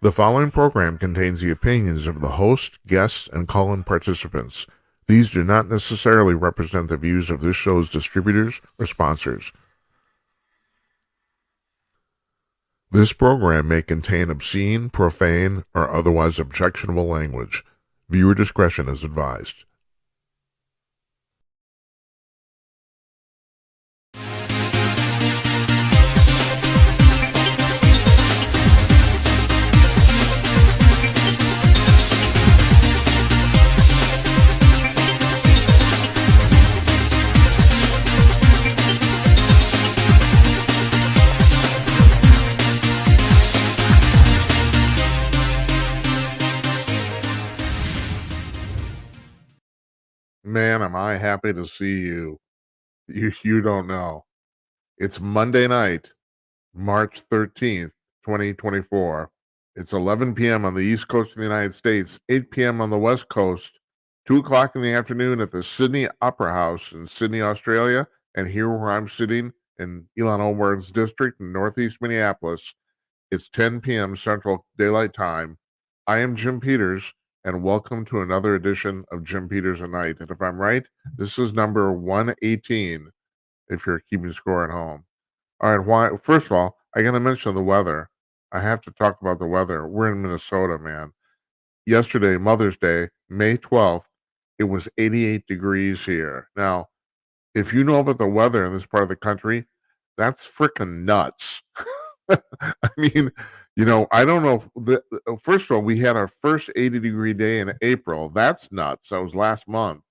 The following program contains the opinions of the host, guests, and call-in participants. These do not necessarily represent the views of this show's distributors or sponsors. This program may contain obscene, profane, or otherwise objectionable language. Viewer discretion is advised. Man, am I happy to see you. You don't know. It's Monday night, March 13th, 2024. It's 11 p.m. on the East Coast of the United States, 8 p.m. on the West Coast, 2 o'clock in the afternoon at the Sydney Opera House in Sydney, Australia. And here where I'm sitting in Elon Omard's district in Northeast Minneapolis, it's 10 p.m. Central Daylight Time. I am Jim Peters, and welcome to another edition of Jim Peters at Night. And if I'm right, this is number 118, if you're keeping score at home. All right, first of all, I got to mention the weather. I have to talk about the weather. We're in Minnesota, man. Yesterday, Mother's Day, May 12th, it was 88 degrees here. Now, if you know about the weather in this part of the country, that's freaking nuts. I mean, I don't know. First of all, we had our first 80-degree day in April. That's nuts. That was last month.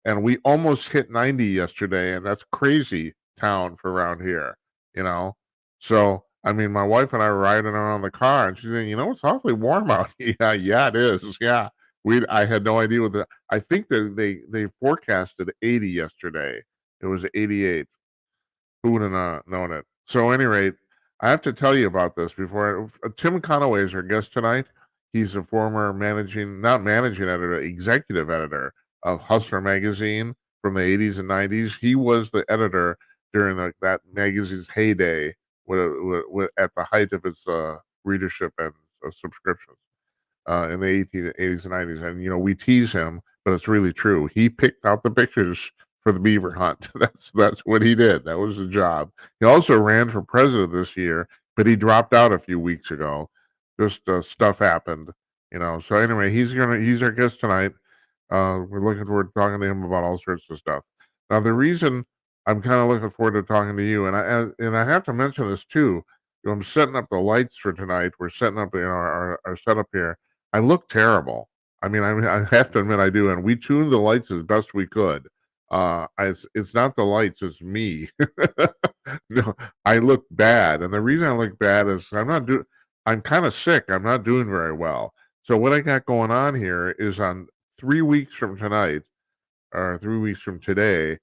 And we almost hit 90 yesterday, and that's crazy town for around here, you know? So, I mean, my wife and I were riding around the car, and she's saying, it's awfully warm out. Yeah, it is. Yeah. I had no idea I think that they forecasted 80 yesterday. It was 88. Who would have known it? So, at any rate, I have to tell you about this before. Tim Conaway is our guest tonight. He's a former not managing editor, executive editor of Hustler magazine from the 80s and 90s. He was the editor during that magazine's heyday at the height of its readership and subscriptions in the 80s and 90s. And, we tease him, but it's really true. He picked out the pictures for the beaver hunt. That's what he did. That was his job. He also ran for president this year, but he dropped out a few weeks ago. Just stuff happened, So anyway, he's our guest tonight. We're looking forward to talking to him about all sorts of stuff. Now, the reason I'm kind of looking forward to talking to you, and I have to mention this too. I'm setting up the lights for tonight. We're setting up our setup here. I look terrible. I mean, I have to admit I do, and we tuned the lights as best we could. It's not the lights, it's me. No, I look bad, and the reason I look bad is I'm kind of sick. I'm not doing very well. So what I got going on here is on 3 weeks from tonight, or 3 weeks from today,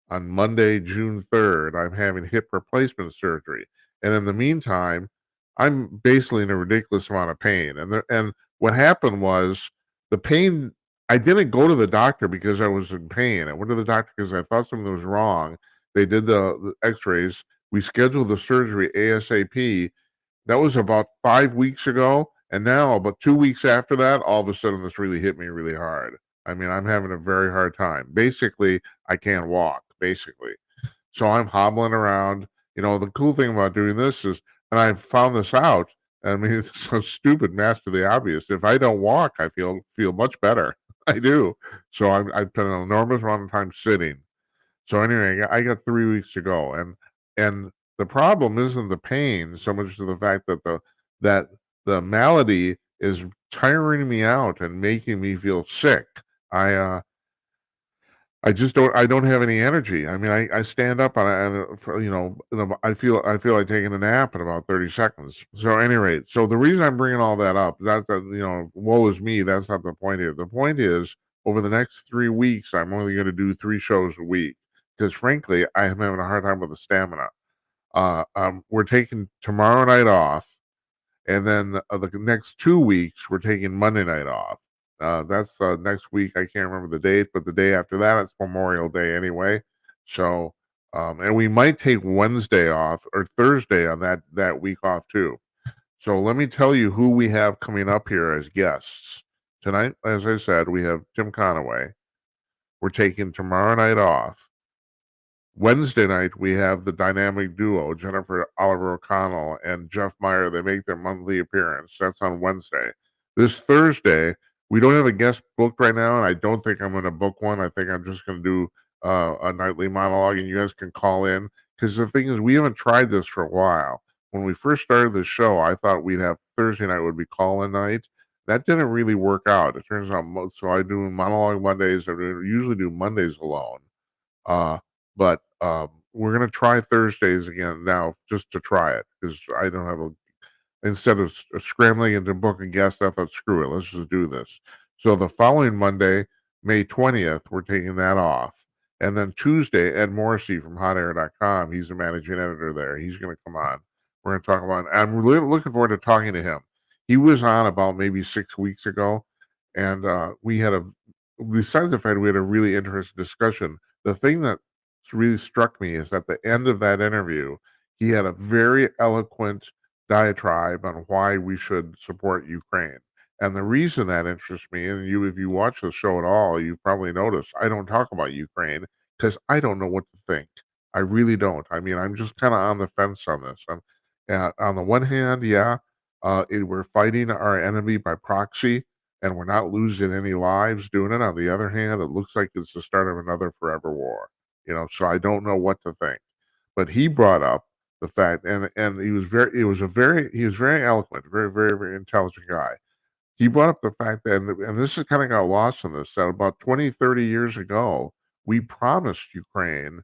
on Monday, June 3rd, I'm having hip replacement surgery. And in the meantime, I'm basically in a ridiculous amount of pain. And what happened was the pain, I didn't go to the doctor because I was in pain. I went to the doctor because I thought something was wrong. They did the x-rays. We scheduled the surgery ASAP. That was about 5 weeks ago. And now, about 2 weeks after that, all of a sudden, this really hit me really hard. I mean, I'm having a very hard time. Basically, I can't walk, basically. So I'm hobbling around. The cool thing about doing this is, and I found this out, I mean, it's so stupid, master the obvious. If I don't walk, I feel much better. I do. So I spent an enormous amount of time sitting. So anyway, I got 3 weeks to go. And the problem isn't the pain so much as the fact that the malady is tiring me out and making me feel sick. I just don't have any energy. I mean, I stand up and I feel like taking a nap in about 30 seconds. So at any rate, so the reason I'm bringing all that up, woe is me. That's not the point here. The point is, over the next 3 weeks, I'm only going to do 3 shows a week because, frankly, I am having a hard time with the stamina. We're taking tomorrow night off, and then the next 2 weeks, we're taking Monday night off. That's next week. I can't remember the date, but the day after that, it's Memorial Day anyway. So, and we might take Wednesday off or Thursday on that week off too. So let me tell you who we have coming up here as guests. Tonight, as I said, we have Tim Conaway. We're taking tomorrow night off. Wednesday night, we have the dynamic duo, Jennifer Oliver O'Connell and Jeff Meyer. They make their monthly appearance. That's on Wednesday. This Thursday, we don't have a guest booked right now, and I don't think I'm going to book one. I think I'm just going to do a nightly monologue, and you guys can call in. Because the thing is, we haven't tried this for a while. When we first started the show, I thought we'd have Thursday night would be call-in night. That didn't really work out. It turns out, so I do monologue Mondays. I usually do Mondays alone. But we're gonna try Thursdays again now just to try it because I don't have a instead of scrambling into book a guest, I thought screw it, let's just do this. So the following Monday, May 20th, we're taking that off. And then Tuesday, Ed Morrissey from hotair.com, he's the managing editor there. He's gonna come on. We're gonna talk about I'm really looking forward to talking to him. He was on about maybe 6 weeks ago, and we had a besides the fact we had a really interesting discussion. The thing that really struck me is at the end of that interview, he had a very eloquent diatribe on why we should support Ukraine. And the reason that interests me, and you, if you watch the show at all, you've probably noticed I don't talk about Ukraine because I don't know what to think. I really don't. I mean, I'm just kind of on the fence on this. On the one hand, yeah, we're fighting our enemy by proxy, and we're not losing any lives doing it. On the other hand, it looks like it's the start of another forever war. So I don't know what to think. But he brought up the fact, and he was very eloquent, very, very, very intelligent guy. He brought up the fact that, and this is kind of got lost in this, that about 20, 30 years ago, we promised Ukraine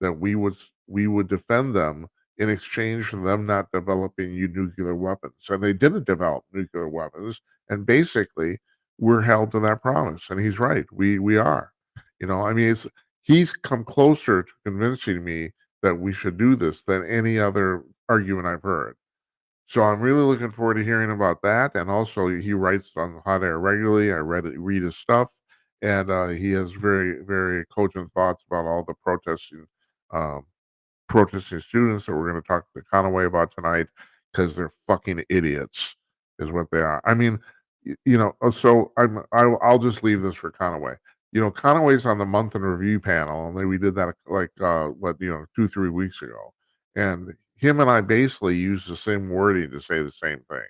that we would defend them in exchange for them not developing nuclear weapons. And they didn't develop nuclear weapons. And basically, we're held to that promise. And he's right. We are. I mean, he's come closer to convincing me that we should do this than any other argument I've heard. So I'm really looking forward to hearing about that. And also, he writes on Hot Air regularly. I read his stuff, and he has very, very cogent thoughts about all the um, protesting students that we're going to talk to Conaway about tonight because they're fucking idiots, is what they are. I mean, so I'll just leave this for Conaway. Conaway's on the month in review panel, and we did that like 2-3 weeks ago, and him and I basically use the same wording to say the same thing.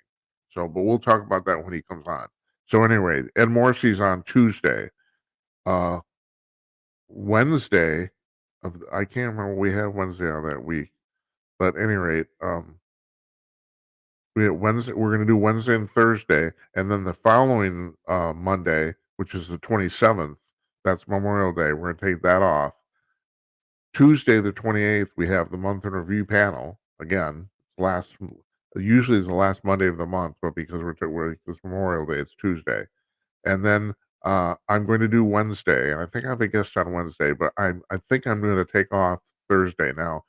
So, but we'll talk about that when he comes on. So anyway, Ed Morrissey's on Tuesday. Wednesday I can't remember what we have Wednesday on that week, but at any rate, we have Wednesday. We're going to do Wednesday and Thursday, and then the following Monday, which is the 27th, that's Memorial Day. We're going to take that off. Tuesday, the 28th, we have the month in review panel again. Usually it's the last Monday of the month, but because it's Memorial Day, it's Tuesday. And then I'm going to do Wednesday, and I think I have a guest on Wednesday, but I think I'm going to take off Thursday. Now,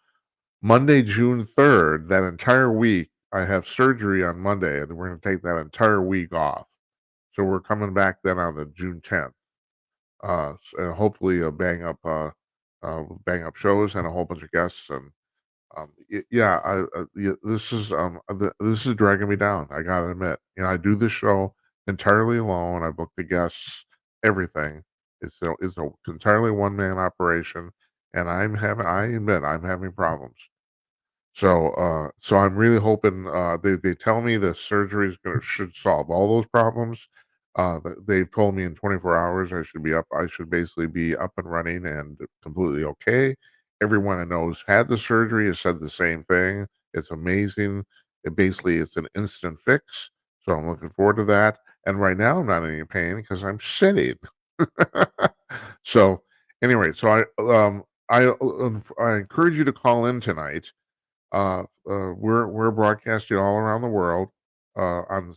Monday, June 3rd, that entire week, I have surgery on Monday, and we're going to take that entire week off. So we're coming back then on the June 10th. And hopefully bang up shows and a whole bunch of guests. And this is dragging me down. I gotta admit, I do this show entirely alone. I book the guests, everything. It's a entirely one man operation, and I admit I'm having problems. So I'm really hoping they tell me the surgery should solve all those problems. They've told me in 24 hours I should basically be up and running and completely okay. Everyone I know who's had the surgery has said the same thing. It's amazing. It's an instant fix. So I'm looking forward to that. And right now I'm not in any pain because I'm sitting. So anyway, I encourage you to call in tonight. We're broadcasting all around the world on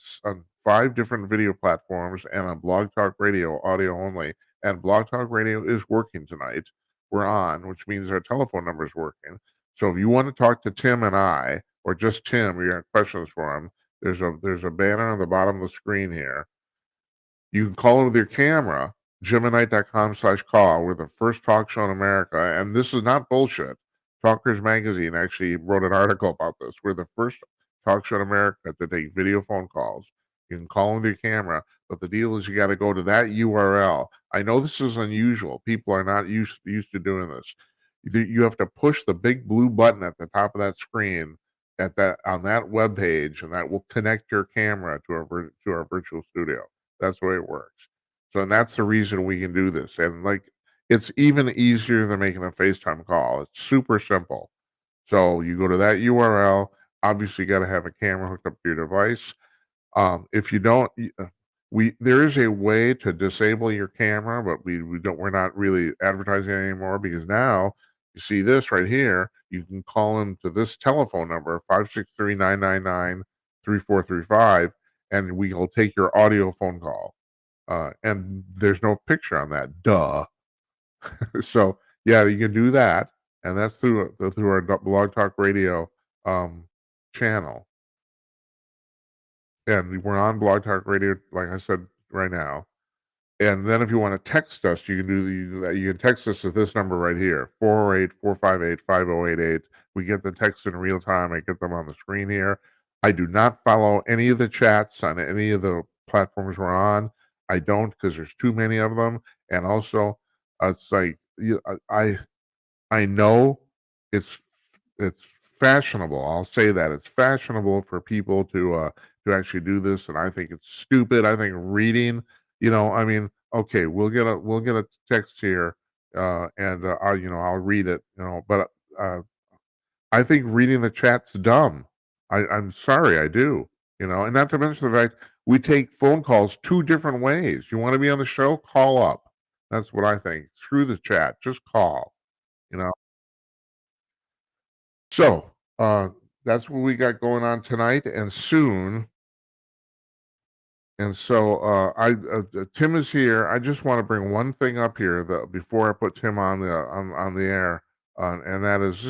5 different video platforms and on Blog Talk Radio, audio only. And Blog Talk Radio is working tonight. We're on, which means our telephone number is working. So if you want to talk to Tim and I, or just Tim, or you have questions for him, there's a banner on the bottom of the screen here. You can call in with your camera, jimandknight.com/call. We're the first talk show in America, and this is not bullshit. Talkers Magazine actually wrote an article about this. We're the first Talk Show in America to take video phone calls. You can call with your camera, but the deal is you got to go to that URL. I know this is unusual. People are not used to doing this. You have to push the big blue button at the top of that screen on that web page, and that will connect your camera to our virtual studio. That's the way it works. So, and that's the reason we can do this. And like, it's even easier than making a FaceTime call. It's super simple. So you go to that URL. Obviously, you got to have a camera hooked up to your device. If you don't, there is a way to disable your camera, but we're not really advertising it anymore, because now you see this right here. You can call into this telephone number 563-999-3435, and we will take your audio phone call. And there's no picture on that. Duh. So yeah, you can do that, and that's through our Blog Talk Radio channel. And we're on Blog Talk Radio, like I said, right now. And then if you want to text us, you can text us at this number right here, 408-458-5088. We get the text in real time. I get them on the screen here. I do not follow any of the chats on any of the platforms we're on. I don't, because there's too many of them. And also, it's like, I know it's fashionable. I'll say that it's fashionable for people to actually do this, and I think it's stupid. I think reading, I mean, okay, we'll get a text here, and I'll read it, but I think reading the chat's dumb. I'm sorry, I do, and not to mention the fact we take phone calls two different ways. You want to be on the show? Call up. That's what I think. Screw the chat. Just call. You know. So, that's what we got going on tonight and soon. And so, Tim is here. I just want to bring one thing up here before I put Tim on the air, and that is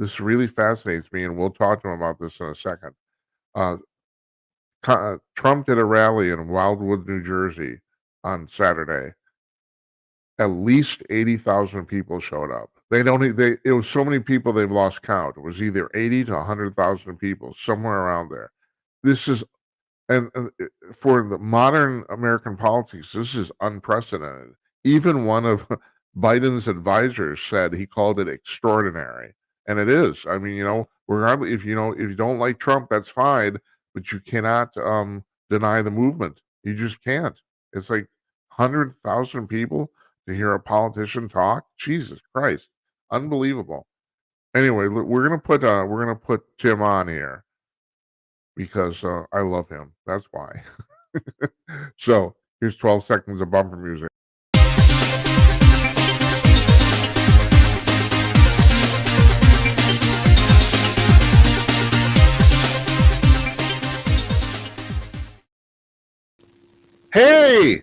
this really fascinates me, and we'll talk to him about this in a second. Trump did a rally in Wildwood, New Jersey, on Saturday. At least 80,000 people showed up. It was so many people they've lost count. It was either 80 to 100,000 people, somewhere around there. This is, and for the modern American politics, this is unprecedented. Even one of Biden's advisors said he called it extraordinary, and it is. I mean, regardless, if you don't like Trump, that's fine, but you cannot deny the movement. You just can't. It's like 100,000 people to hear a politician talk. Jesus Christ, unbelievable. Anyway, we're gonna put Tim on here because I love him. That's why. So here's 12 seconds of bumper music. Hey!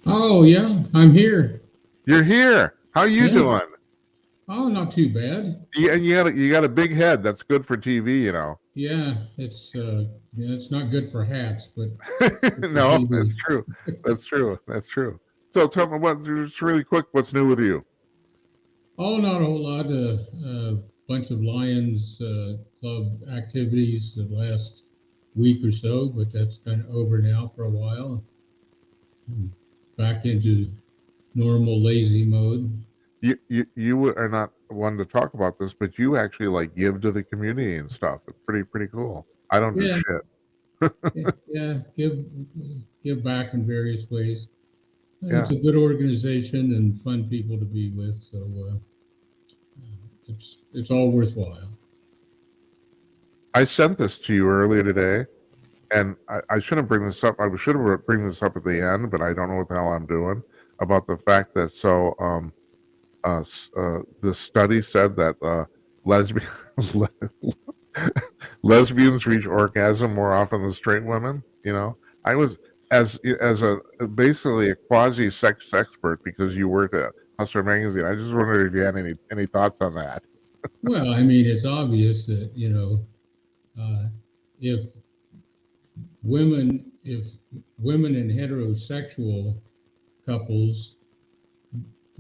Oh, yeah, I'm here. You're here. How you doing? Oh, not too bad. And you got a big head. That's good for TV, Yeah, it's not good for hats, but no, that's true. That's true. So tell me, just really quick, what's new with you? Oh, not a whole lot. A bunch of Lions Club activities the last week or so, but that's kind of over now for a while. Back into normal lazy mode. You are not one to talk about this, but you actually like give to the community and stuff. It's pretty cool. I don't do shit. Yeah, give back in various ways. It's a good organization and fun people to be with, so it's all worthwhile. I sent this to you earlier today, and I shouldn't bring this up. I should have bring this up at the end, but I don't know what the hell I'm doing about the fact that the study said that lesbians reach orgasm more often than straight women. I was as basically a quasi sex expert because you worked at Hustler Magazine. I just wondered if you had any thoughts on that. Well, I mean, it's obvious that if women in heterosexual couples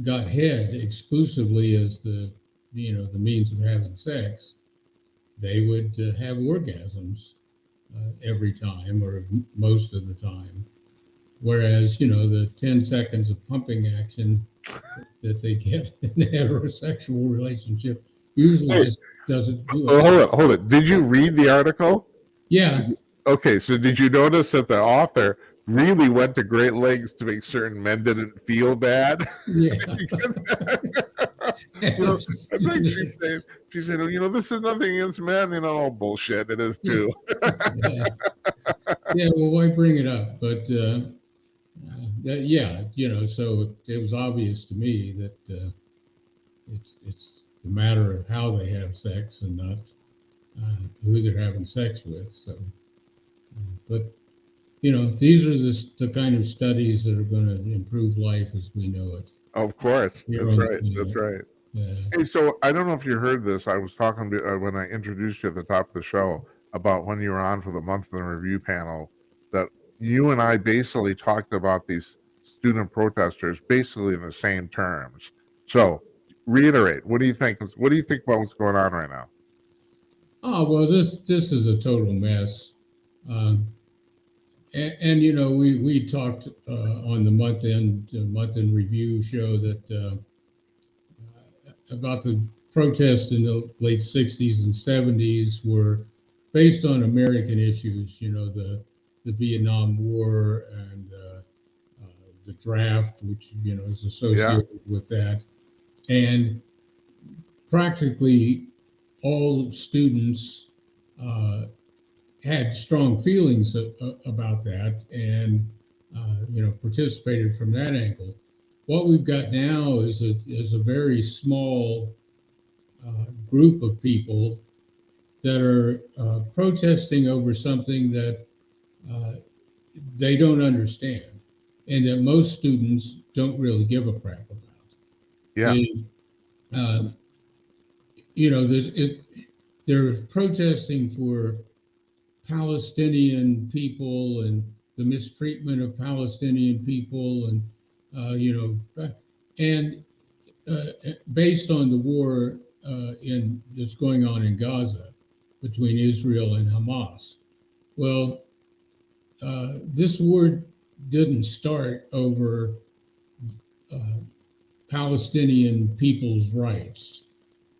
got head exclusively as the means of having sex, they would have orgasms every time or most of the time. Whereas, the 10 seconds of pumping action that they get in a heterosexual relationship usually Hey, just doesn't do oh, it. hold it. Did you read the article? Yeah, Okay, so did you notice that the author really went to great lengths to make certain men didn't feel bad? yeah. You know, I think she said, this is nothing against men, oh, bullshit, it is too. Yeah, yeah. Well, why bring it up? But yeah, so it was obvious to me that it's the matter of how they have sex and not who they're having sex with. So, but these are the kind of studies that are going to improve life as we know it Of course, here that's on the right, that's planet. right. Yeah. Hey, so I don't know if you heard this. I was talking to when I introduced you at the top of the show about when you were on for the month in review panel, that you and I basically talked about these student protesters basically in the same terms. So reiterate, what do you think? What do you think about what's going on right now? Oh well, this is a total mess. Um, and we talked on the month in review show that about the protests in the late '60s and '70s were based on American issues. The Vietnam War and the draft, which is Yeah, associated with that, and practically all students uh, had strong feelings about that and participated from that angle. What we've got now is a very small group of people that are protesting over something that uh, they don't understand and that most students don't really give a crap about. yeah, They, uh, they're protesting for Palestinian people and the mistreatment of Palestinian people, and and based on the war in that's going on in Gaza between Israel and Hamas. Well, this war didn't start over uh, Palestinian people's rights.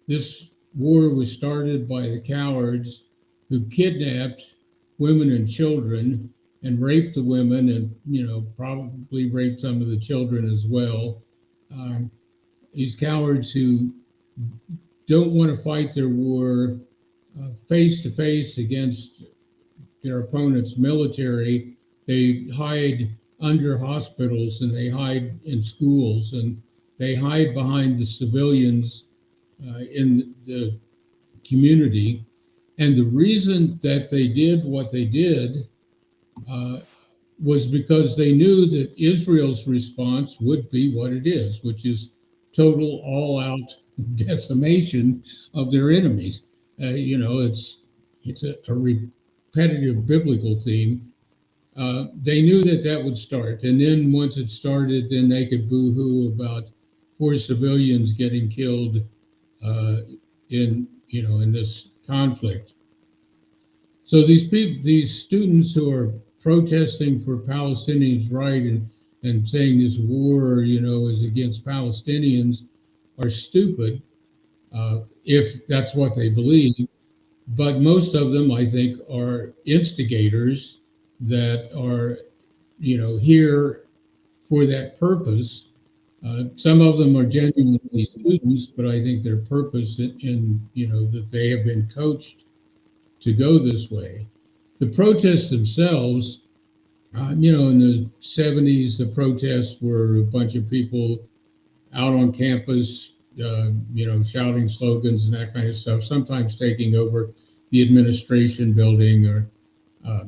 This war was started by the cowards who kidnapped women and children and raped the women and, probably raped some of the children as well. Um, these cowards who don't want to fight their war face to face against their opponent's military, they hide under hospitals and they hide in schools and they hide behind the civilians in the community. And the reason that they did what they did uh, was because they knew that Israel's response would be what it is, which is total all-out decimation of their enemies. It's a repetitive biblical theme. They knew that that would start, and then once it started, then they could boo-hoo about poor civilians getting killed uh, in this conflict. So these students who are protesting for Palestinians' right and saying this war, is against Palestinians, are stupid if that's what they believe. But most of them, I think, are instigators that are, here for that purpose. Some of them are genuinely students, but I think their purpose that they have been coached to go this way. The protests themselves, in the '70s, the protests were a bunch of people out on campus, shouting slogans and that kind of stuff, sometimes taking over the administration building or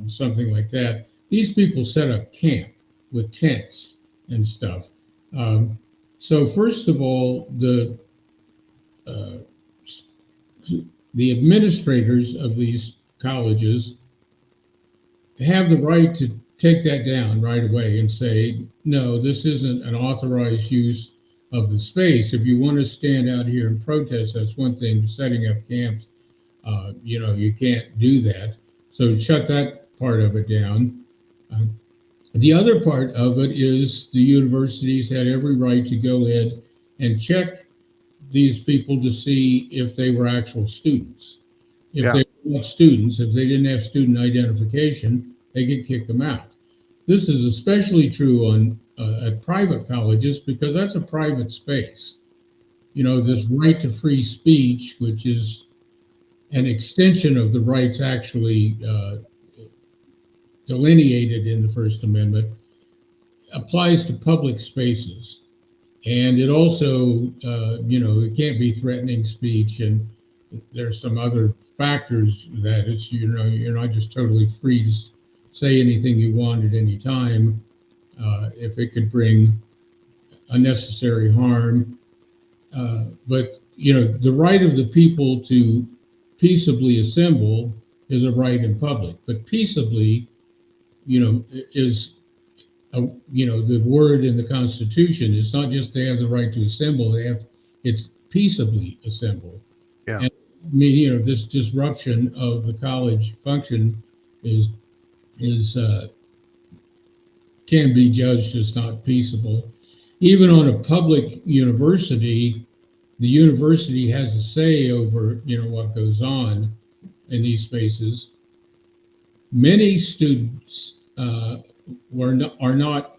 something like that. These people set up camp with tents and stuff. Um, so first of all, uh, the administrators of these colleges have the right to take that down right away and say, no, this isn't an authorized use of the space. If you want to stand out here and protest, that's one thing. Setting up camps You can't do that. So shut that part of it down. Uh, the other part of it is the universities had every right to go in and check these people to see if they were actual students. If Yeah. they were not students, if they didn't have student identification, they could kick them out. This is especially true on at private colleges because that's a private space. This right to free speech, which is an extension of the rights actually delineated in the First Amendment, applies to public spaces. And it also, it can't be threatening speech, and there's some other factors that it's, you're not just totally free to say anything you want at any time if it could bring unnecessary harm. But the right of the people to peaceably assemble is a right in public, but peaceably, is the word in the Constitution. It's not just they have the right to assemble; it's peaceably assemble. Yeah. And this disruption of the college function is is can be judged as not peaceable. Even on a public university, the university has a say over what goes on in these spaces. Many students are not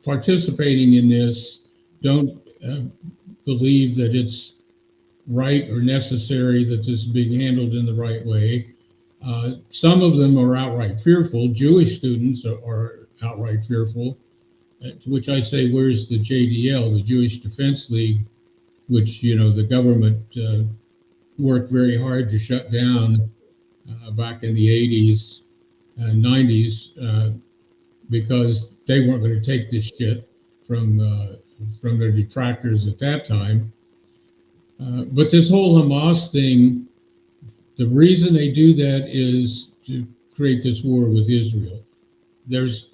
participating in this, don't uh, believe that it's right or necessary that this is being handled in the right way. Some of them are outright fearful. Jewish students are outright fearful, to which I say, where's the JDL, the Jewish Defense League, which the government worked very hard to shut down back in the 80s and 90s because they weren't going to take this shit from their detractors at that time. But this whole Hamas thing, the reason they do that is to create this war with Israel. There's,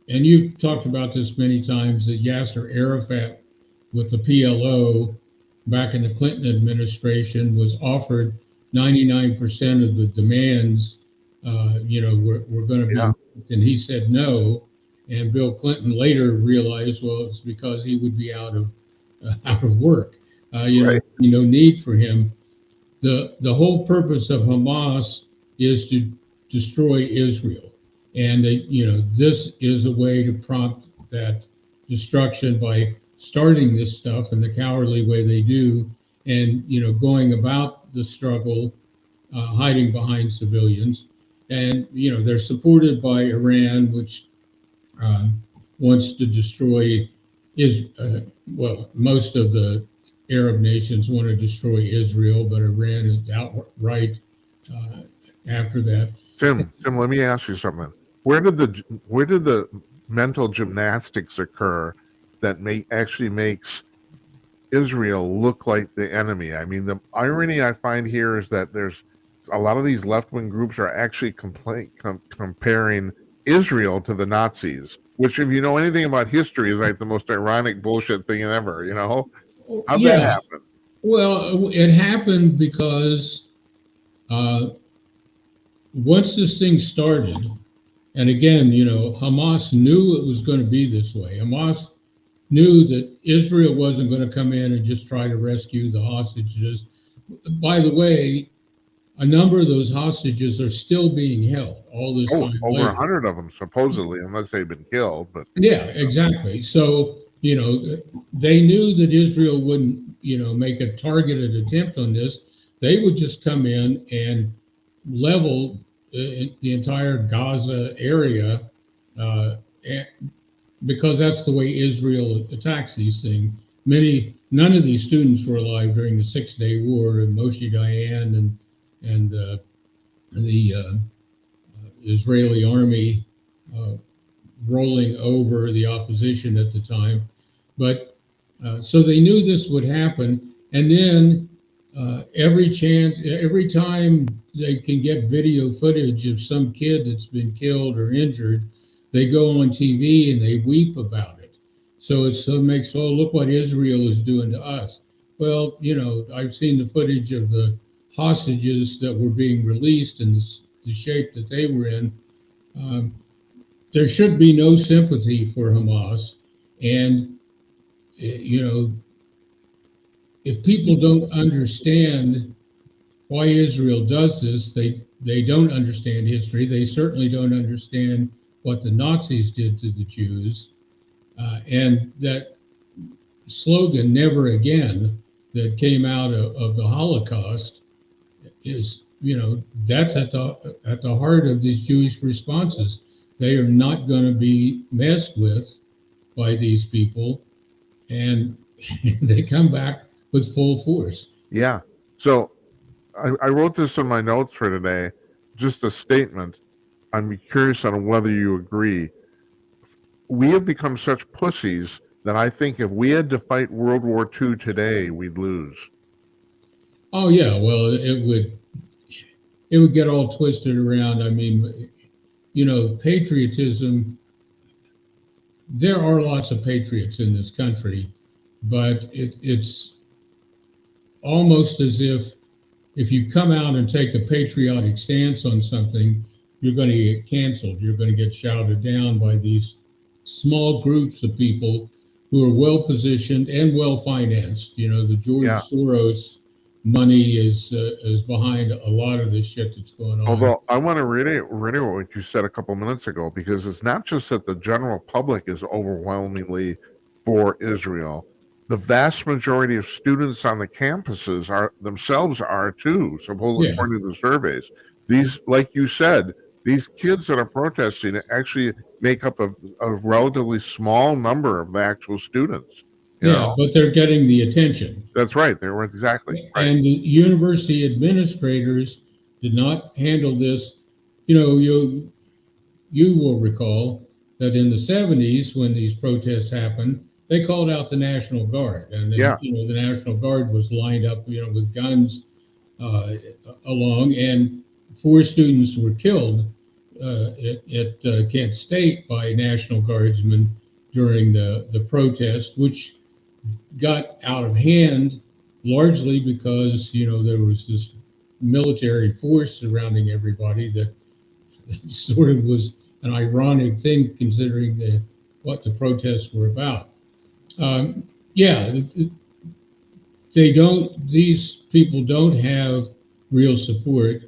and you've talked about this many times, that Yasser Arafat with the PLO back in the Clinton administration was offered 99% of the demands, were going to be, Yeah. and he said no. And Bill Clinton later realized, well, it's because he would be out of work. Right. No need for him. The whole purpose of Hamas is to destroy Israel, and this is a way to prompt that destruction by starting this stuff in the cowardly way they do, and going about the struggle, hiding behind civilians, and they're supported by Iran, which uh, wants to destroy is most of the Arab nations want to destroy Israel, but Iran is outright uh, after that. Tim, let me ask you something. Where did the mental gymnastics occur that actually makes Israel look like the enemy? I mean, the irony I find here is that there's a lot of these left-wing groups are actually comparing Israel to the Nazis, which, if you know anything about history, is like the most ironic bullshit thing ever. How'd that Yeah, happen? well, it happened because uh, once this thing started, and again, Hamas knew it was going to be this way. Hamas knew that Israel wasn't going to come in and just try to rescue the hostages. By the way, a number of those hostages are still being held all this Oh, time over later. 100 of them supposedly, unless they've been killed. But Yeah, exactly. So, they knew that Israel wouldn't, make a targeted attempt on this. They would just come in and level the entire Gaza area uh, because that's the way Israel attacks these things. None of these students were alive during the 6 Day War, and Moshe Dayan and the Israeli army uh, rolling over the opposition at the time. But so they knew this would happen, and then every time they can get video footage of some kid that's been killed or injured, they go on TV and they weep about it. So it makes, oh, look what Israel is doing to us. Well, I've seen the footage of the hostages that were being released in the shape that they were in, um, there should be no sympathy for Hamas. And, you know, if people don't understand why Israel does this, they don't understand history. They certainly don't understand what the Nazis did to the Jews. And that slogan, never again, that came out of the Holocaust is, that's at the heart of these Jewish responses. They are not going to be messed with by these people, and they come back with full force. Yeah. So I wrote this in my notes for today, just a statement. I'm curious on whether you agree. We have become such pussies that I think if we had to fight World War II today, we'd lose. Oh yeah, well it would get all twisted around. I mean, patriotism. There are lots of patriots in this country, but it's almost as if you come out and take a patriotic stance on something, you're going to get canceled. You're going to get shouted down by these small groups of people who are well positioned and well financed. The Yeah. George Soros money is behind a lot of this shit that's going on. Although I want to reiterate what you said a couple minutes ago, because it's not just that the general public is overwhelmingly for Israel. The vast majority of students on the campuses are themselves are too, supposedly Yeah, according to the surveys. These, like you said, these kids that are protesting actually make up a relatively small number of the actual students. yeah, but they're getting the attention. That's right. They were exactly right. And the university administrators did not handle this. You will recall that in the 70s, when these protests happened, they called out the National Guard, and then Yeah. the National Guard was lined up, with guns uh, along, and 4 students were killed at Kent State by National Guardsmen during the protest, which got out of hand largely because there was this military force surrounding everybody that sort of was an ironic thing considering what the protests were about. Yeah, these people don't have real support.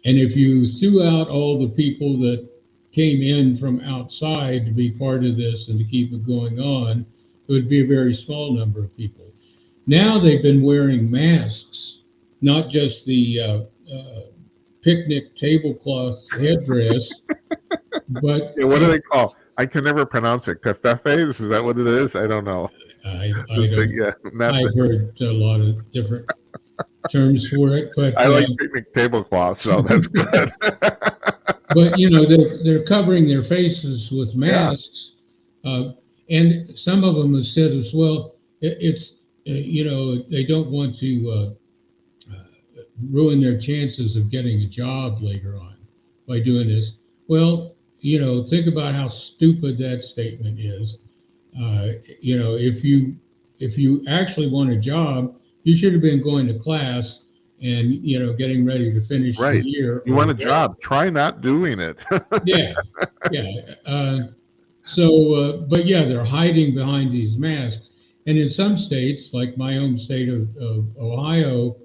And if you threw out all the people that came in from outside to be part of this and to keep it going on, it would be a very small number of people. Now they've been wearing masks, not just the picnic tablecloth headdress, but Yeah, what do they call? I can never pronounce it. Cafefes? Is that what it is? I don't know. I don't. Yeah, not I've heard a lot of different terms for it, but I like picnic tablecloth, so that's good. but they're covering their faces with masks, and some of them have said as well. It's they don't want to ruin their chances of getting a job later on by doing this. Well, think about how stupid that statement is. If you actually want a job, you should have been going to class and getting ready to finish the Right. year. You want a job? Try not doing it. Yeah, yeah. But yeah, they're hiding behind these masks. And in some states, like my home state of Ohio,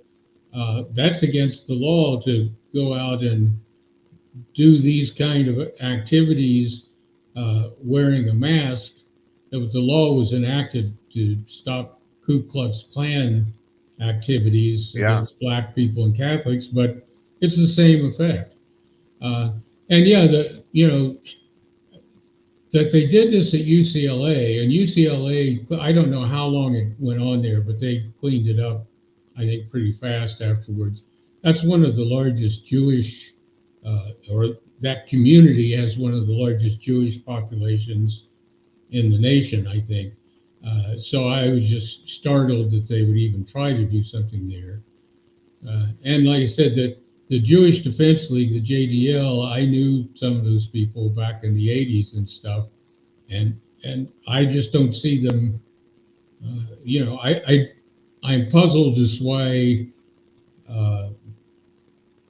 that's against the law to go out and do these kind of activities wearing a mask. The law was enacted to stop Ku Klux Klan activities Yeah. against black people and Catholics, but it's the same effect. And yeah, that they did this at UCLA, and UCLA, I don't know how long it went on there, but they cleaned it up, I think, pretty fast afterwards. That's one of the largest Jewish, or that community has one of the largest Jewish populations in the nation, I think. So I was just startled that they would even try to do something there. And like I said, that the Jewish Defense League, the JDL, I knew some of those people back in the 80s and stuff, and I just don't see them. I'm puzzled as why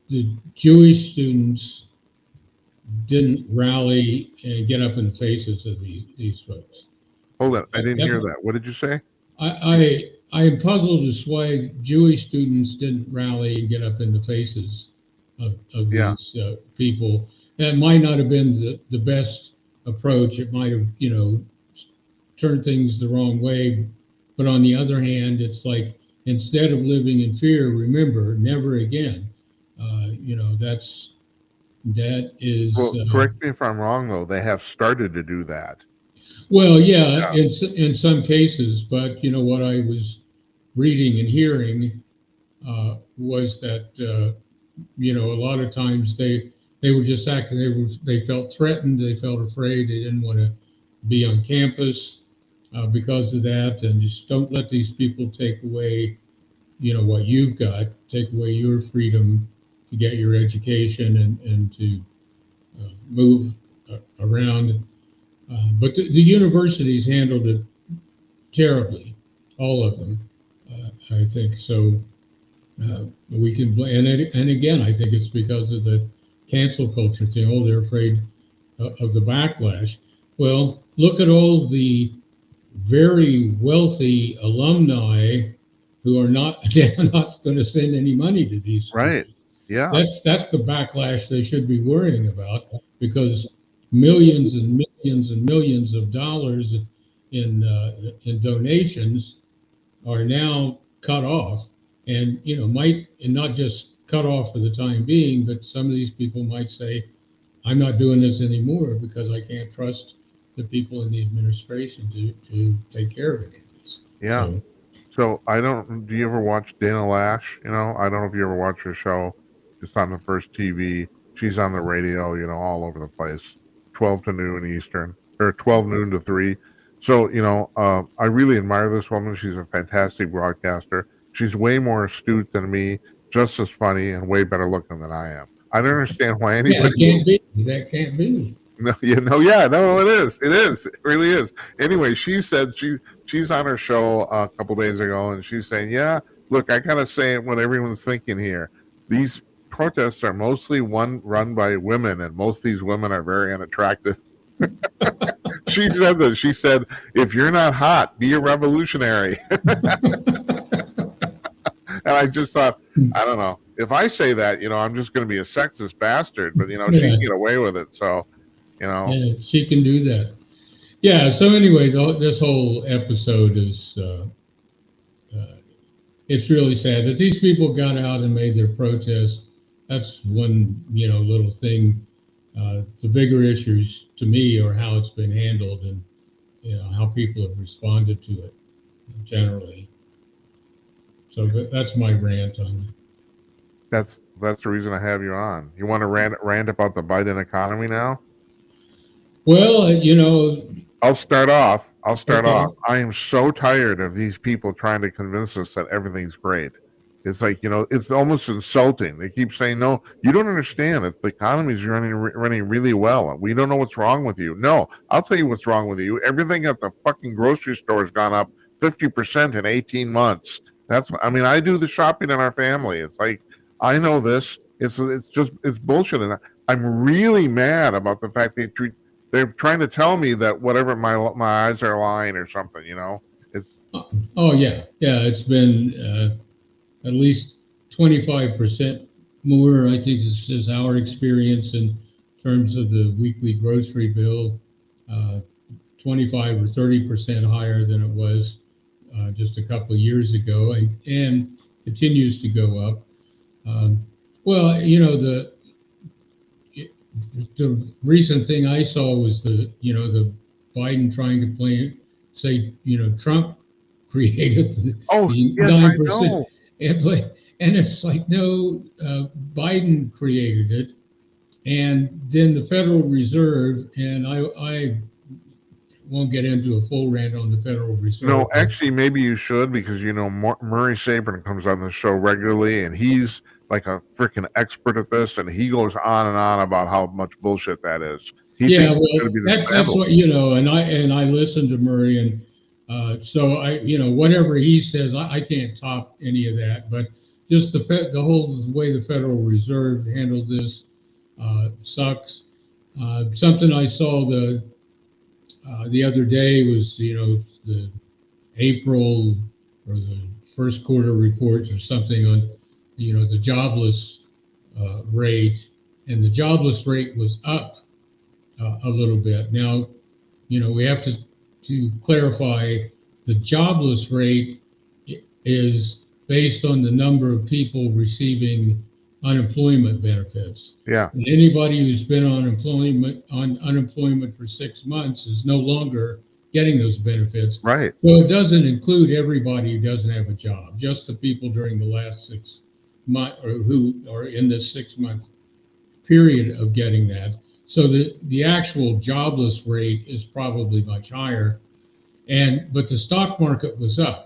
the Jewish students didn't rally and get up in the faces of these folks. Hold on, I didn't hear That, that. What did you say? I am puzzled as to why Jewish students didn't rally and get up in the faces of Yeah. these people. That might not have been the best approach. It might have, turned things the wrong way. But on the other hand, it's like instead of living in fear, remember, never again. That is Well, correct me if I'm wrong, though. They have started to do that. well, yeah, Yeah. in some cases. But what I was reading and hearing was that a lot of times they were just acting. They felt threatened. They felt afraid. They didn't want to be on campus because of that. And just don't let these people take away what you've got. Take away your freedom to get your education and to move around. But the universities handled it terribly, all of them. I think so. We can blame, and again, I think it's because of the cancel culture thing. Oh, they're afraid of the backlash. Well, look at all the very wealthy alumni who are not they're not going to send any money to these Right. schools. Yeah. That's the backlash they should be worrying about because millions and millions and millions of dollars in donations are now cut off, and might and not just cut off for the time being, but some of these people might say, "I'm not doing this anymore because I can't trust the people in the administration to take care of any of this." Yeah. So So I don't. Do you ever watch Dana Lash? I don't know if you ever watch her show. It's on the first TV. She's on the radio. All over the place. 12 to noon Eastern, or 12 noon to 3. So I really admire this woman. She's a fantastic broadcaster. She's way more astute than me, just as funny, and way better looking than I am. I don't understand why yeah, anybody. it can't be. That can't be. No, yeah, no, it is. It is. It really is. Anyway, she said she's on her show a couple days ago, and she's saying, "Yeah, look, I gotta say what everyone's thinking here. These protests are mostly run by women, and most of these women are very unattractive." She said that. She said, "If you're not hot, be a revolutionary." And I just thought, I don't know. If I say that, I'm just going to be a sexist bastard. But she Yeah, can get away with it. So, yeah, she can do that. Yeah. So anyway, this whole episode is it's really sad that these people got out and made their protest. That's one little thing. The bigger issues to me are how it's been handled and how people have responded to it generally. So that's my rant on it. That's the reason I have you on. You want to rant about the Biden economy now? Well, I'll start off. okay. I am so tired of these people trying to convince us that everything's great. It's like, it's almost insulting. They keep saying, "No, you don't understand. It's the economy's running really well. We don't know what's wrong with you." No, I'll tell you what's wrong with you. Everything at the fucking grocery store has gone up 50% in 18 months. I mean, I do the shopping in our family. It's like, I know this. It's bullshit. And I'm really mad about the fact they're trying to tell me that whatever my eyes are lying or something. It's Oh yeah, yeah. It's been at least 25% more. I think is our experience in terms of the weekly grocery bill. Uh, 25 or 30% higher than it was just a couple of years ago, and continues to go up. Um, well, the recent thing I saw was the Biden trying to say Trump created oh the yes, I 9%, know. and it's like no, Biden created it, and then the Federal Reserve, and I won't get into a full rant on the Federal Reserve. No, actually, maybe you should because Murray Sabrin comes on the show regularly, and he's like a freaking expert at this, and he goes on and on about how much bullshit that is. He Yeah, thinks it well, should be this that's battle. what and I listen to Murray, and so I whatever he says, I can't top any of that. But just the whole way the Federal Reserve handled this sucks. Something I saw the other day was, the April or the first quarter reports or something on, the jobless rate, and the jobless rate was up a little bit. Now, we have to clarify the jobless rate is based on the number of people receiving unemployment benefits. Yeah. And anybody who's been on unemployment for 6 months is no longer getting those benefits. Right. So it doesn't include everybody who doesn't have a job, just the people during the last 6 months or who are in this 6 month period of getting that. So the actual jobless rate is probably much higher. But the stock market was up.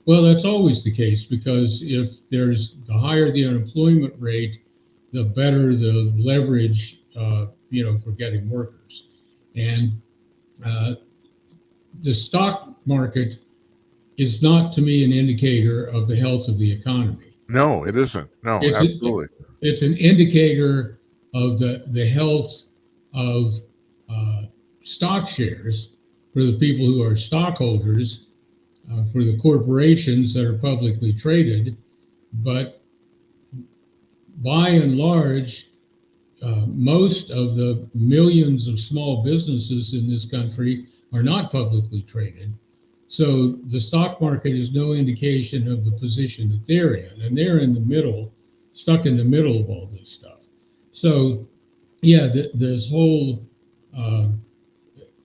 Well, that's always the case, because if there's the higher the unemployment rate, the better the leverage, for getting workers. And the stock market is not, to me, an indicator of the health of the economy. No, it isn't. No, absolutely. It's an indicator of the health of stock shares for the people who are stockholders, for the corporations that are publicly traded. But by and large, most of the millions of small businesses in this country are not publicly traded. So the stock market is no indication of the position that they're in. And they're in the middle, stuck in the middle of all this stuff. So, yeah, this whole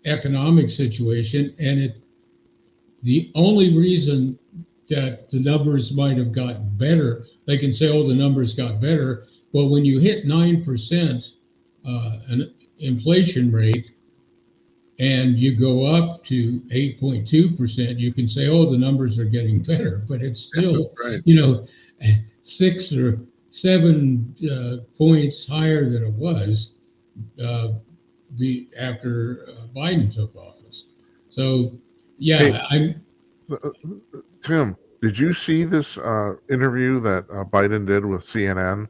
economic situation, and the only reason that the numbers might have gotten better, they can say, oh, the numbers got better. Well, when you hit 9% an inflation rate and you go up to 8.2%, you can say, oh, the numbers are getting better, but it's still, right. 6 or 7 points higher than it was after Biden took office. So, yeah, hey, Tim, did you see this interview that Biden did with CNN?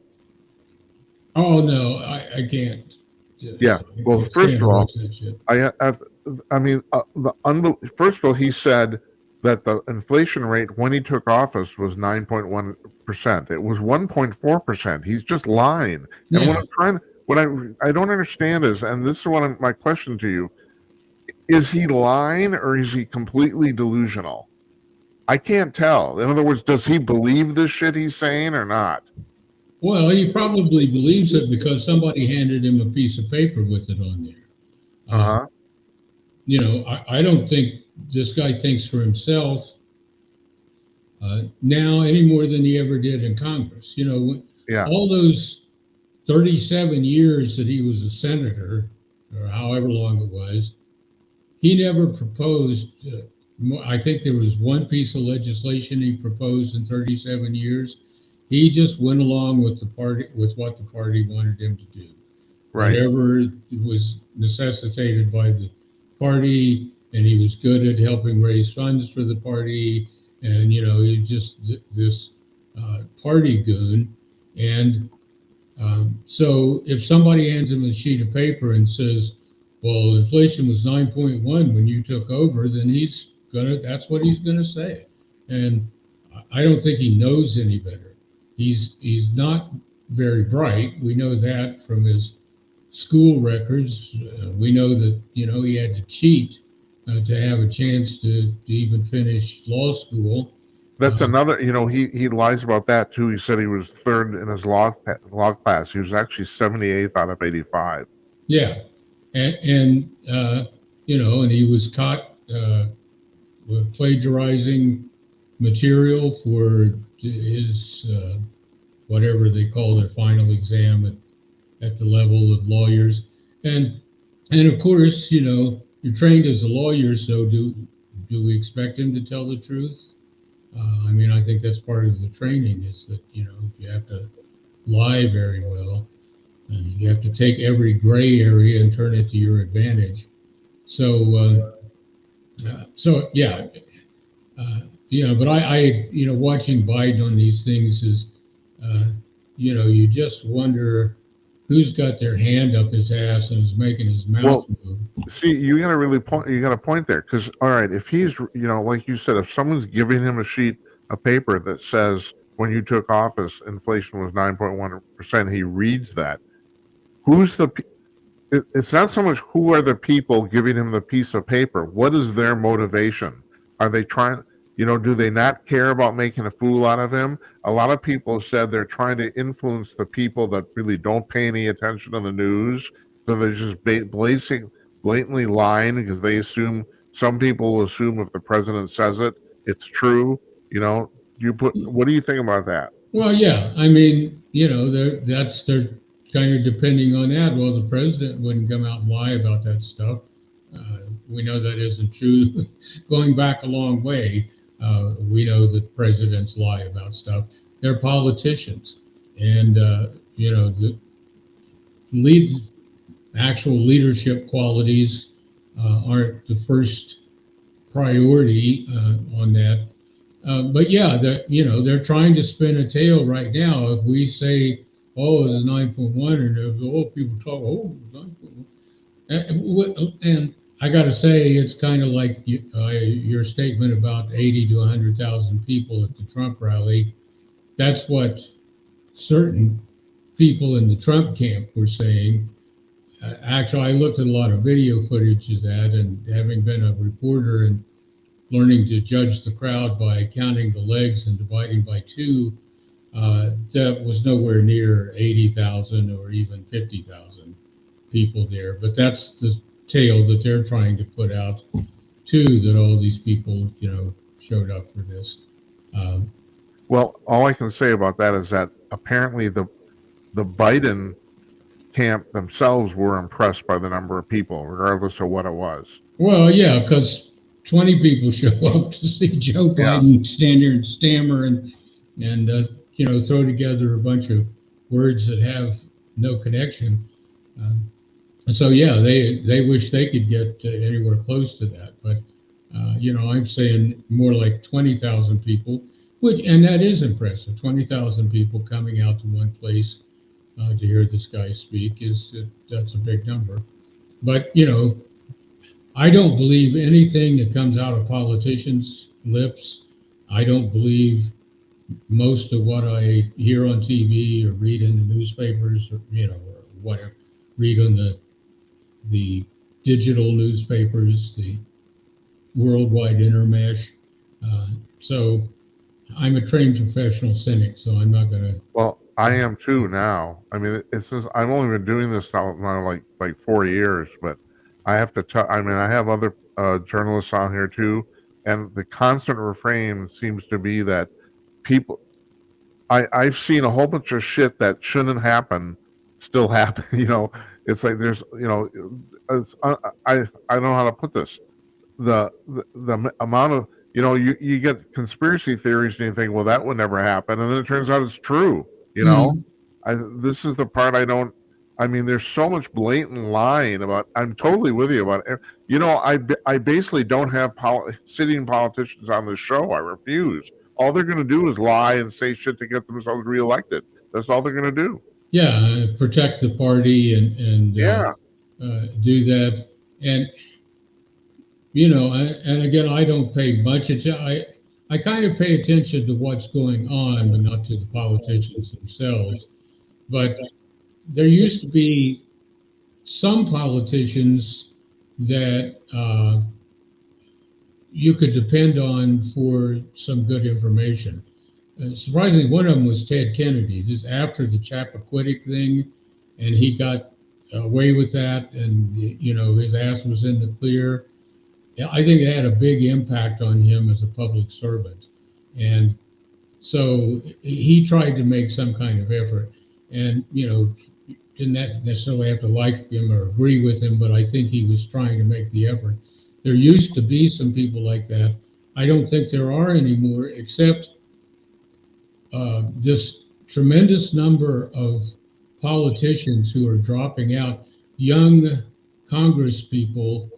Oh no, I can't. Yeah. Well, first of all, first of all, he said that the inflation rate when he took office was 9.1%. It was 1.4%. He's just lying. Yeah. And what I don't understand is, and this is my question to you, is he lying or is he completely delusional? I can't tell. In other words, does he believe this shit he's saying or not? Well, he probably believes it because somebody handed him a piece of paper with it on there. I don't think this guy thinks for himself now any more than he ever did in Congress. All those 37 years that he was a senator, or however long it was, he never proposed. I think there was one piece of legislation he proposed in 37 years. He just went along with what the party wanted him to do. Right. Whatever was necessitated by the party, and he was good at helping raise funds for the party, and he just this party goon. And so if somebody hands him a sheet of paper and says, well, inflation was 9.1 when you took over, then that's what he's gonna say. And I don't think he knows any better. He's not very bright. We know that from his school records. We know that he had to cheat to have a chance to even finish law school. That's another. He lies about that too. He said he was third in his law class. He was actually 78th out of 85. Yeah, and he was caught with plagiarizing material for his whatever they call their final exam at the level of lawyers, and of course you're trained as a lawyer, so do we expect him to tell the truth? I think that's part of the training, is that you have to lie very well, and you have to take every gray area and turn it to your advantage. So yeah. But I watching Biden on these things is uh, you just wonder who's got their hand up his ass and is making his mouth Well, move. see, you got to really point. You got a point there, because all right, if he's, like you said, if someone's giving him a sheet of paper that says when you took office, inflation was 9.1%, he reads that. Who's the it's not so much who are the people giving him the piece of paper. What is their motivation? Are they trying, do they not care about making a fool out of him? A lot of people said they're trying to influence the people that really don't pay any attention to the news. So they're just blatantly lying because they assume, some people will assume if the president says it, it's true. What do you think about that? Well, yeah, I mean, they're kind of depending on that. Well, the president wouldn't come out and lie about that stuff. We know that isn't true. Going back a long way, we know that presidents lie about stuff. They're politicians, and the lead actual leadership qualities aren't the first priority on that. But yeah, they're trying to spin a tale right now. If we say, "Oh, it's 9.1," and people talk, "Oh, 9.1," and I got to say, it's kind of like your statement about 80 to 100,000 people at the Trump rally. That's what certain people in the Trump camp were saying. Actually, I looked at a lot of video footage of that, and having been a reporter and learning to judge the crowd by counting the legs and dividing by two, that was nowhere near 80,000 or even 50,000 people there. But that's the tale that they're trying to put out too, that all these people, showed up for this. Um, Well, all I can say about that is that apparently the Biden camp themselves were impressed by the number of people, regardless of what it was. well, yeah, because 20 people show up to see Joe Yeah. Biden stand there and stammer and throw together a bunch of words that have no connection. Uh, And so, yeah, they wish they could get anywhere close to that. But, I'm saying more like 20,000 people, and that is impressive. 20,000 people coming out to one place to hear this guy speak that's a big number. But, I don't believe anything that comes out of politicians' lips. I don't believe most of what I hear on TV or read in the newspapers or whatever, read on the digital newspapers, the worldwide intermesh. Uh, so I'm a trained professional cynic, so I'm not going to. Well, I am too now. I mean, it's just, I've only been doing this now like 4 years, but I have to tell. I mean, I have other journalists on here too, and the constant refrain seems to be that people. I've seen a whole bunch of shit that shouldn't happen still happen. It's like there's, it's, I don't know how to put this. The amount of, you get conspiracy theories and you think, well, that would never happen, and then it turns out it's true. You know, Mm, this is the part I don't. I mean, there's so much blatant lying about. I'm totally with you about it. I basically don't have sitting politicians on the show. I refuse. All they're going to do is lie and say shit to get themselves reelected. That's all they're going to do. yeah, protect the party and Yeah. do that. And and again, I don't pay much attention. I kind of pay attention to what's going on, but not to the politicians themselves. But there used to be some politicians that you could depend on for some good information. Surprisingly, one of them was Ted Kennedy. Just after the Chappaquiddick thing, and he got away with that, and his ass was in the clear. Yeah, I think it had a big impact on him as a public servant, and so he tried to make some kind of effort, and didn't necessarily have to like him or agree with him, but I think he was trying to make the effort. There used to be some people like that. I don't think there are anymore, except this tremendous number of politicians who are dropping out, young Congress people,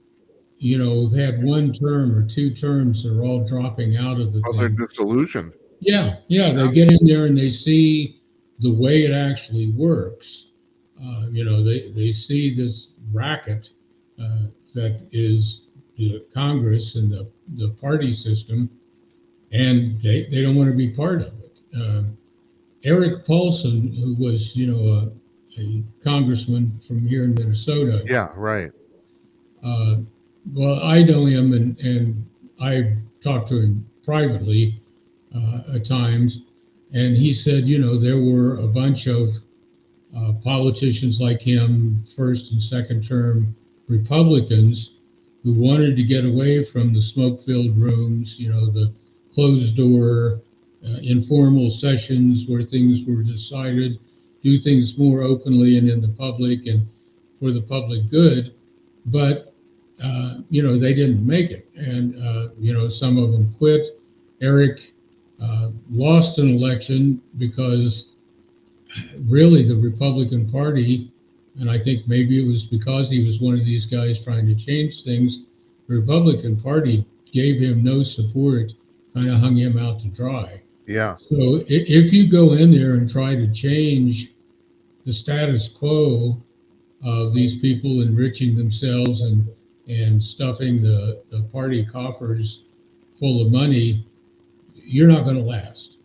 who've had one term or two terms, are all dropping out of the Well, they're thing. disillusioned. Yeah, yeah, they get in there and they see. the way it actually works, they see this racket that is the Congress and the party system, and they don't want to be part of it. Eric Paulson, who was, a congressman from here in Minnesota, Yeah, right. uh, well, I know him, and I talked to him privately at times, and he said, there were a bunch of politicians like him, first and second term Republicans, who wanted to get away from the smoke filled rooms, the closed door, informal sessions where things were decided, do things more openly and in the public and for the public good. But, they didn't make it. And, some of them quit. Eric lost an election because really the Republican Party, and I think maybe it was because he was one of these guys trying to change things, the Republican Party gave him no support, kind of hung him out to dry. Yeah. So if you go in there and try to change the status quo of these people enriching themselves and stuffing the party coffers full of money, you're not going to last.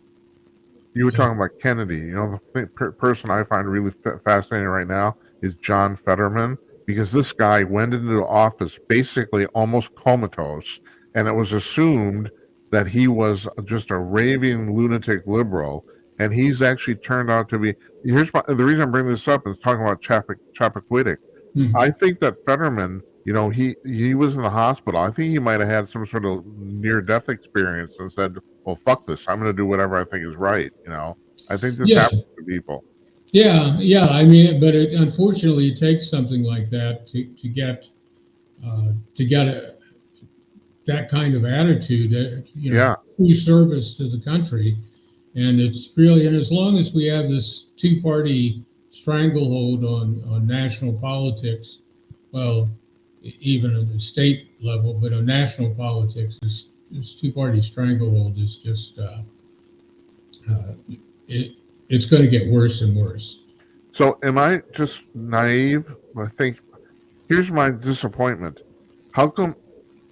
You were talking about Kennedy. The person I find really fascinating right now is John Fetterman, because this guy went into office basically almost comatose, and it was assumed that he was just a raving lunatic liberal, and he's actually turned out to be. The reason I'm bringing this up is talking about Chappaquiddick. Hmm. I think that Fetterman, he was in the hospital. I think he might have had some sort of near-death experience and said, well, fuck this. I'm going to do whatever I think is right. I think this Yeah, happens to people. yeah. I mean, but unfortunately, it takes something like that to get that kind of attitude, Yeah. true service to the country. And it's really, and as long as we have this two-party stranglehold on national politics, well, even at the state level, but on national politics, this two-party stranglehold is just it's going to get worse and worse. So am I just naive? I think here's my disappointment. How come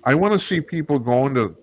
I want to see people go into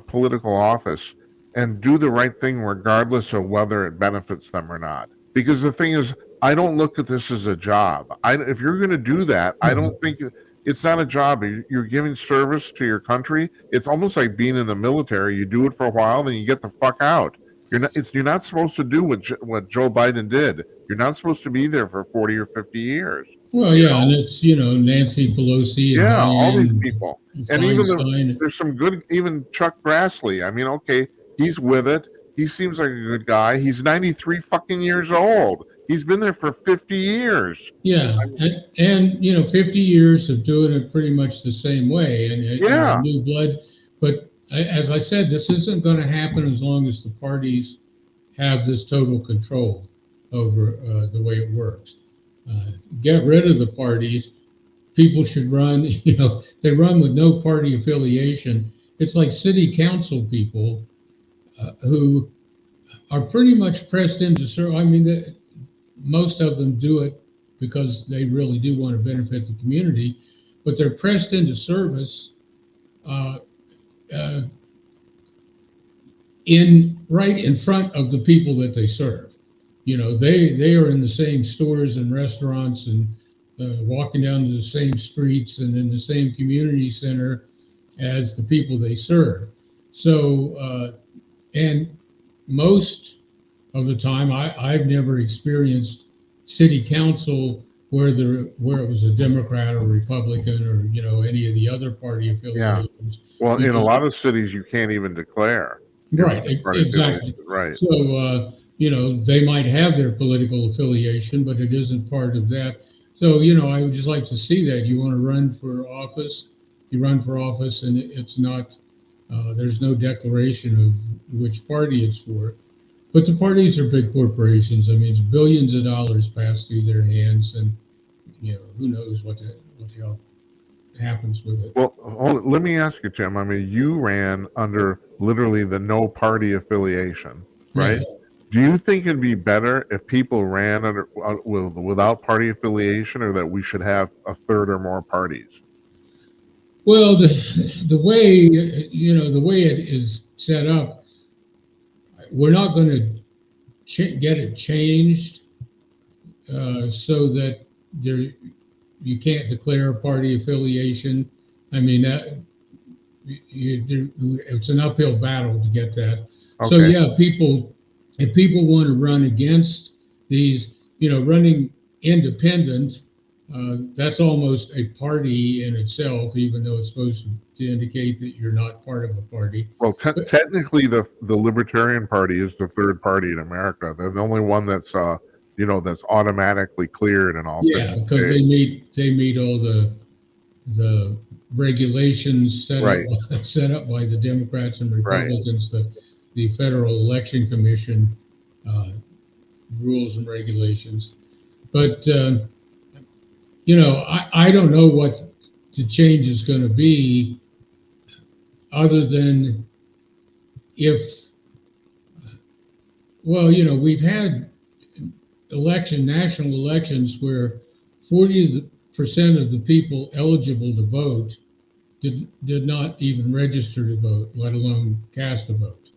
political office and do the right thing regardless of whether it benefits them or not? Because the thing is, I don't look at this as a job. If you're going to do that, I don't think it's not a job. You're giving service to your country. It's almost like being in the military. You do it for a while, then you get the fuck out. You're not supposed to do what Joe Biden did. You're not supposed to be there for 40 or 50 years. Well, yeah, and it's Nancy Pelosi and Yeah, all these Dianne people, and even Feinstein. there's some good. Even Chuck Grassley. I mean, okay, he's with it. He seems like a good guy. He's 93 fucking years old. He's been there for 50 years. Yeah, and 50 years of doing it pretty much the same way, and Yeah, new blood. But as I said, this isn't going to happen as long as the parties have this total control over the way it works. Get rid of the parties. People should run. They run with no party affiliation. It's like city council people who are pretty much pressed into serve. I mean, most of them do it because they really do want to benefit the community, but they're pressed into service uh, uh, right in front of the people that they serve. They are in the same stores and restaurants and walking down the same streets and in the same community center as the people they serve. So, and most of the time, I've never experienced city council where it was a Democrat or Republican or any of the other party yeah. affiliations. Well, in a lot of cities, you can't even declare. Right, exactly. Right. So they might have their political affiliation, but it isn't part of that. So I would just like to see that. You want to run for office, you run for office, and it's not. There's no declaration of which party it's for. But the parties are big corporations. I mean, it's billions of dollars pass through their hands, and who knows what the hell happens with it. Well, let me ask you, Tim. I mean, you ran under literally the no party affiliation, right? Yeah. Do you think it'd be better if people ran without party affiliation, or that we should have a third or more parties? Well, the way the way it is set up, we're not going to get it changed so that there you can't declare a party affiliation. I mean that it's an uphill battle to get that. So Okay. yeah, if people want to run against these, running independent, that's almost a party in itself, even though it's supposed to indicate that you're not part of a party. Well, But technically, the Libertarian Party is the third party in America. They're the only one that's that's automatically cleared in all 50 yeah, because states. they meet all the regulations Right. set up by the Democrats and Right. Republicans, the Federal Election Commission uh, rules and regulations. But I don't know what the change is going to be, other than if, well, we've had national elections where 40% of the people eligible to vote did not even register to vote, let alone cast a vote.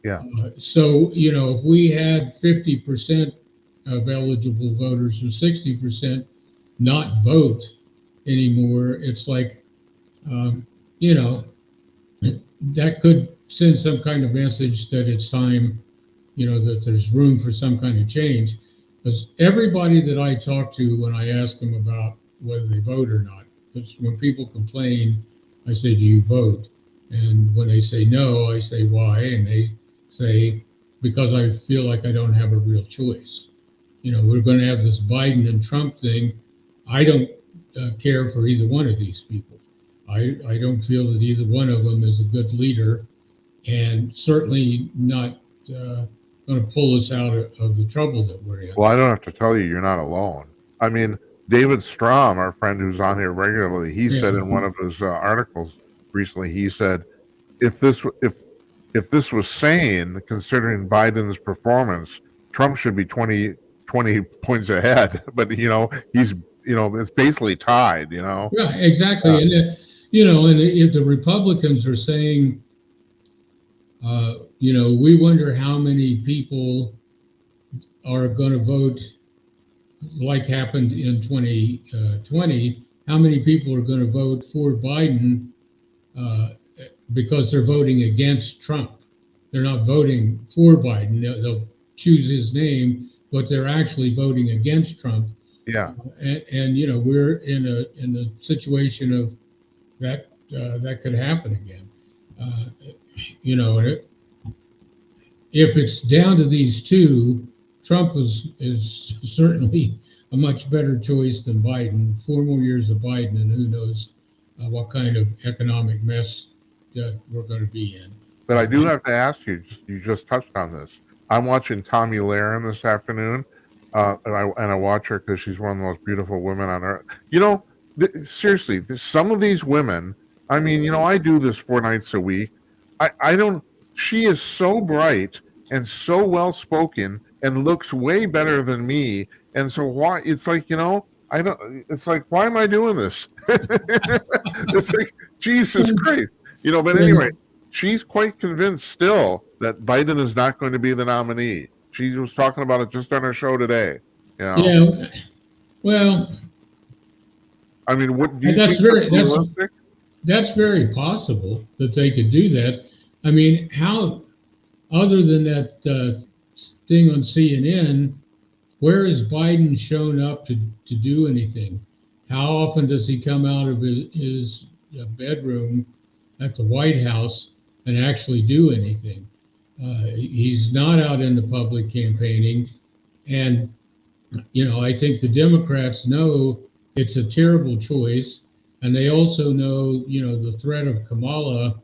Yeah. So, if we had 50% of eligible voters or 60% not vote anymore, it's like, um, you know, that could send some kind of message that it's time, that there's room for some kind of change. Because everybody that I talk to, when I ask them about whether they vote or not, when people complain, I say, "Do you vote?" And when they say no, I say, "Why?" And they say, "Because I feel like I don't have a real choice. We're going to have this Biden and Trump thing. I don't care for either one of these people. I don't feel that either one of them is a good leader, and certainly not going to pull us out of the trouble that we're in." Well, I don't have to tell you, you're not alone. I mean, David Strom, our friend who's on here regularly, he said in one of his articles recently, he said, if this was sane, considering Biden's performance, Trump should be 20 points ahead. But he's it's basically tied. Yeah, exactly. And and if the Republicans are saying, we wonder how many people are going to vote, like happened in 2020, how many people are going to vote for Biden because they're voting against Trump. They're not voting for Biden. They'll choose his name, but they're actually voting against Trump. Yeah. And we're in a situation of that could happen again. If it's down to these two, Trump is certainly a much better choice than Biden. 4 more years of Biden, and who knows what kind of economic mess that we're going to be in. But I do have to ask you, you just touched on this. I'm watching Tomi Lahren this afternoon, and I watch her because she's one of the most beautiful women on earth. Seriously, some of these women, I mean, I do this 4 nights a week. I don't, she is so bright and so well spoken and looks way better than me. And so why, it's like, I don't, it's like, why am I doing this? It's like, Jesus Christ, but anyway, she's quite convinced still that Biden is not going to be the nominee. She was talking about it just on her show today. Yeah. Well, I mean, what do you think that's realistic? That's very possible that they could do that. I mean, how, other than that thing on CNN, where has Biden shown up to do anything? How often does he come out of his bedroom at the White House and actually do anything? He's not out in the public campaigning. And, I think the Democrats know it's a terrible choice. And they also know, the threat of Kamala.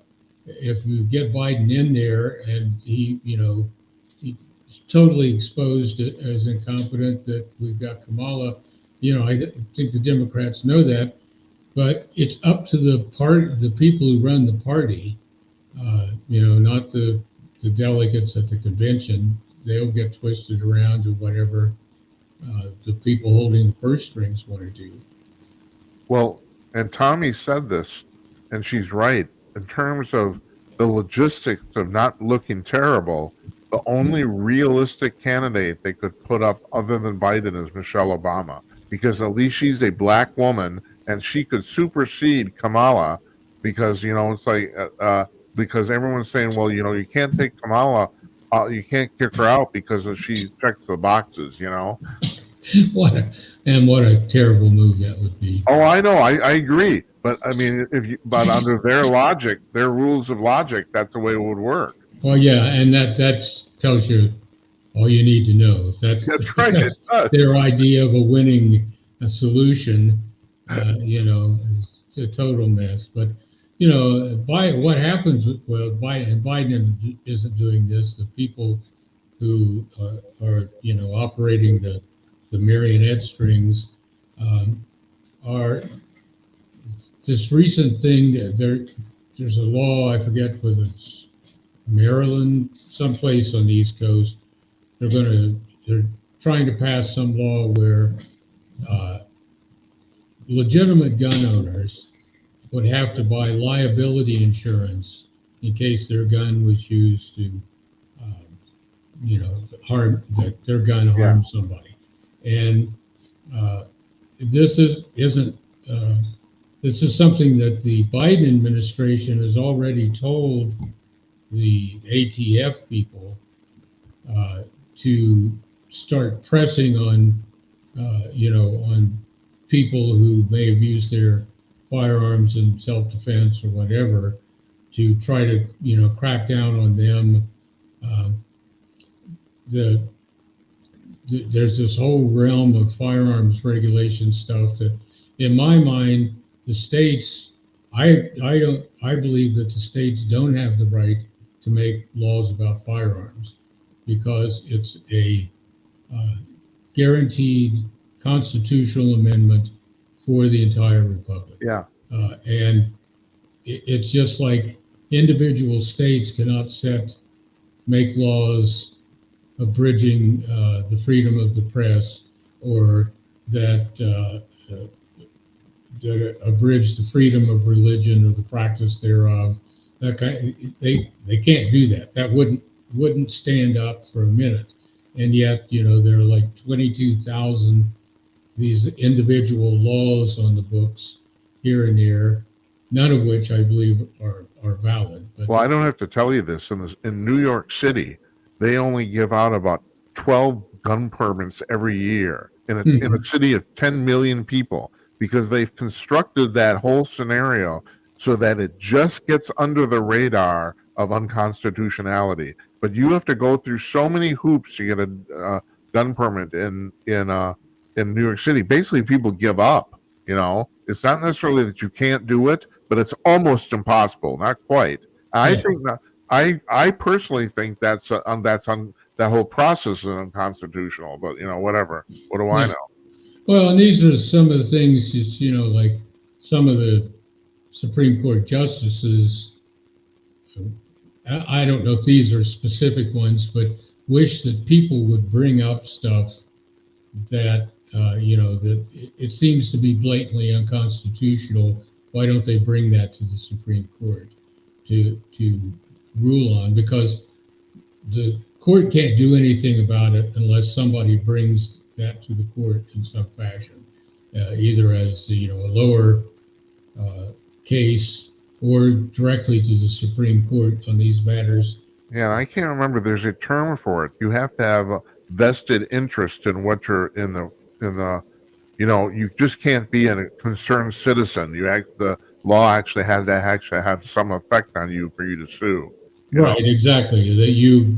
If you get Biden in there and he's totally exposed as incompetent, that we've got Kamala, I think the Democrats know that. But it's up to the people who run the party, not the delegates at the convention. they'll get twisted around to whatever the people holding the purse strings want to do. Well, and Tommy said this, and she's right. In terms of the logistics of not looking terrible, the only realistic candidate they could put up other than Biden is Michelle Obama, because at least she's a black woman and she could supersede Kamala because, it's like, because everyone's saying, well, you can't take Kamala, you can't kick her out because she checks the boxes. What a terrible move that would be. Oh, I know. I agree. But I mean, but under their logic, their rules of logic, that's the way it would work. Well, yeah, and that tells you all you need to know. That's right. That's their idea of a winning solution. Is a total mess. But what happens? Biden isn't doing this. The people who are operating the marionette strings are this recent thing. There's a law, I forget whether it's Maryland, someplace on the East Coast. They're trying to pass some law where legitimate gun owners would have to buy liability insurance in case their gun was used to, harm, that their gun harmed somebody. And this isn't this is something that the Biden administration has already told the ATF people to start pressing on, on people who may have used their firearms in self-defense or whatever, to try to, crack down on them. There's this whole realm of firearms regulation stuff that, in my mind, the states, I believe that the states don't have the right to make laws about firearms because it's a guaranteed constitutional amendment for the entire republic. Yeah. And it's just like individual states cannot make laws abridging the freedom of the press, or that abridge the freedom of religion or the practice thereof. They can't do that. That wouldn't stand up for a minute. And yet, there are like 22,000 these individual laws on the books here and there, none of which I believe are valid. But well, I don't have to tell you this. In New York City, they only give out about 12 gun permits every year in a city of 10 million people, because they've constructed that whole scenario so that it just gets under the radar of unconstitutionality. But you have to go through so many hoops to get a gun permit in New York City. Basically, people give up. It's not necessarily that you can't do it, but it's almost impossible. Not quite. I think that I personally think that whole process is unconstitutional. But whatever. What do I know? Well, and these are some of the things. It's like some of the Supreme Court justices. I don't know if these are specific ones, but wish that people would bring up stuff that that it seems to be blatantly unconstitutional. Why don't they bring that to the Supreme Court to rule on? Because the court can't do anything about it unless somebody brings that to the court in some fashion, either as a lower case or directly to the Supreme Court on these matters. Yeah, I can't remember. There's a term for it. You have to have a vested interest in what you're in the. You just can't be a concerned citizen. The law actually has to have some effect on you for you to sue. Right, exactly. That you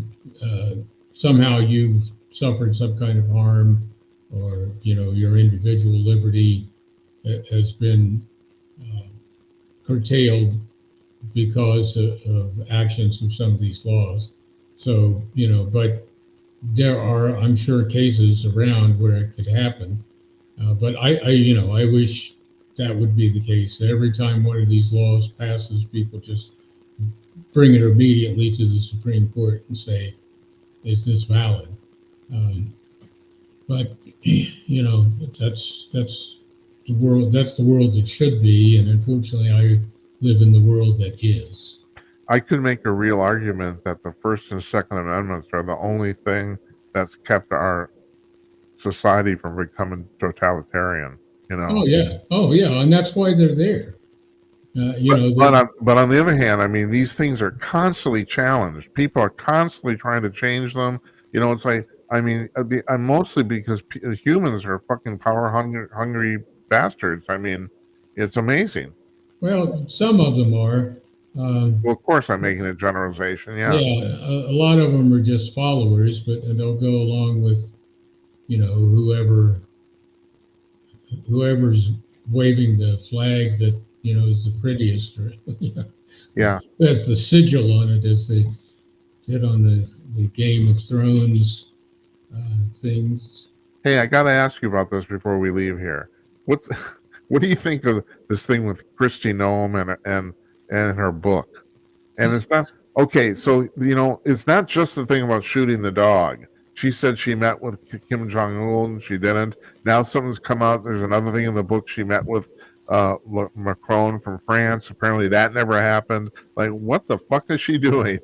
somehow you've suffered some kind of harm, or your individual liberty has been curtailed because of actions of some of these laws. So but there are, I'm sure, cases around where it could happen. But I wish that would be the case. That every time one of these laws passes, people just bring it immediately to the Supreme Court and say, is this valid? Um, but you know, that's the world. That's the world that should be, and unfortunately, I live in the world that is. I could make a real argument that the First and Second Amendments are the only thing that's kept our society from becoming totalitarian. You know, Oh yeah, and that's why they're there. You but know, but the on but on the other hand, I mean, these things are constantly challenged. People are constantly trying to change them. You know, it's like I mean, I'm mostly because humans are fucking power hungry bastards. I mean, it's amazing. well, some of them are. Um, Well, of course, I'm making a generalization. Yeah, yeah, a lot of them are just followers, but they'll go along with whoever's waving the flag that is the prettiest, or yeah. has the sigil on it, as they did on the Game of Thrones things. Hey, I got to ask you about this before we leave here. What's what do you think of this thing with Christy Nome and her book? And it's not okay. So it's not just the thing about shooting the dog. She said she met with Kim Jong Un. She didn't. Now something's come out. There's another thing in the book. She met with Macron from France. Apparently that never happened. Like, what the fuck is she doing?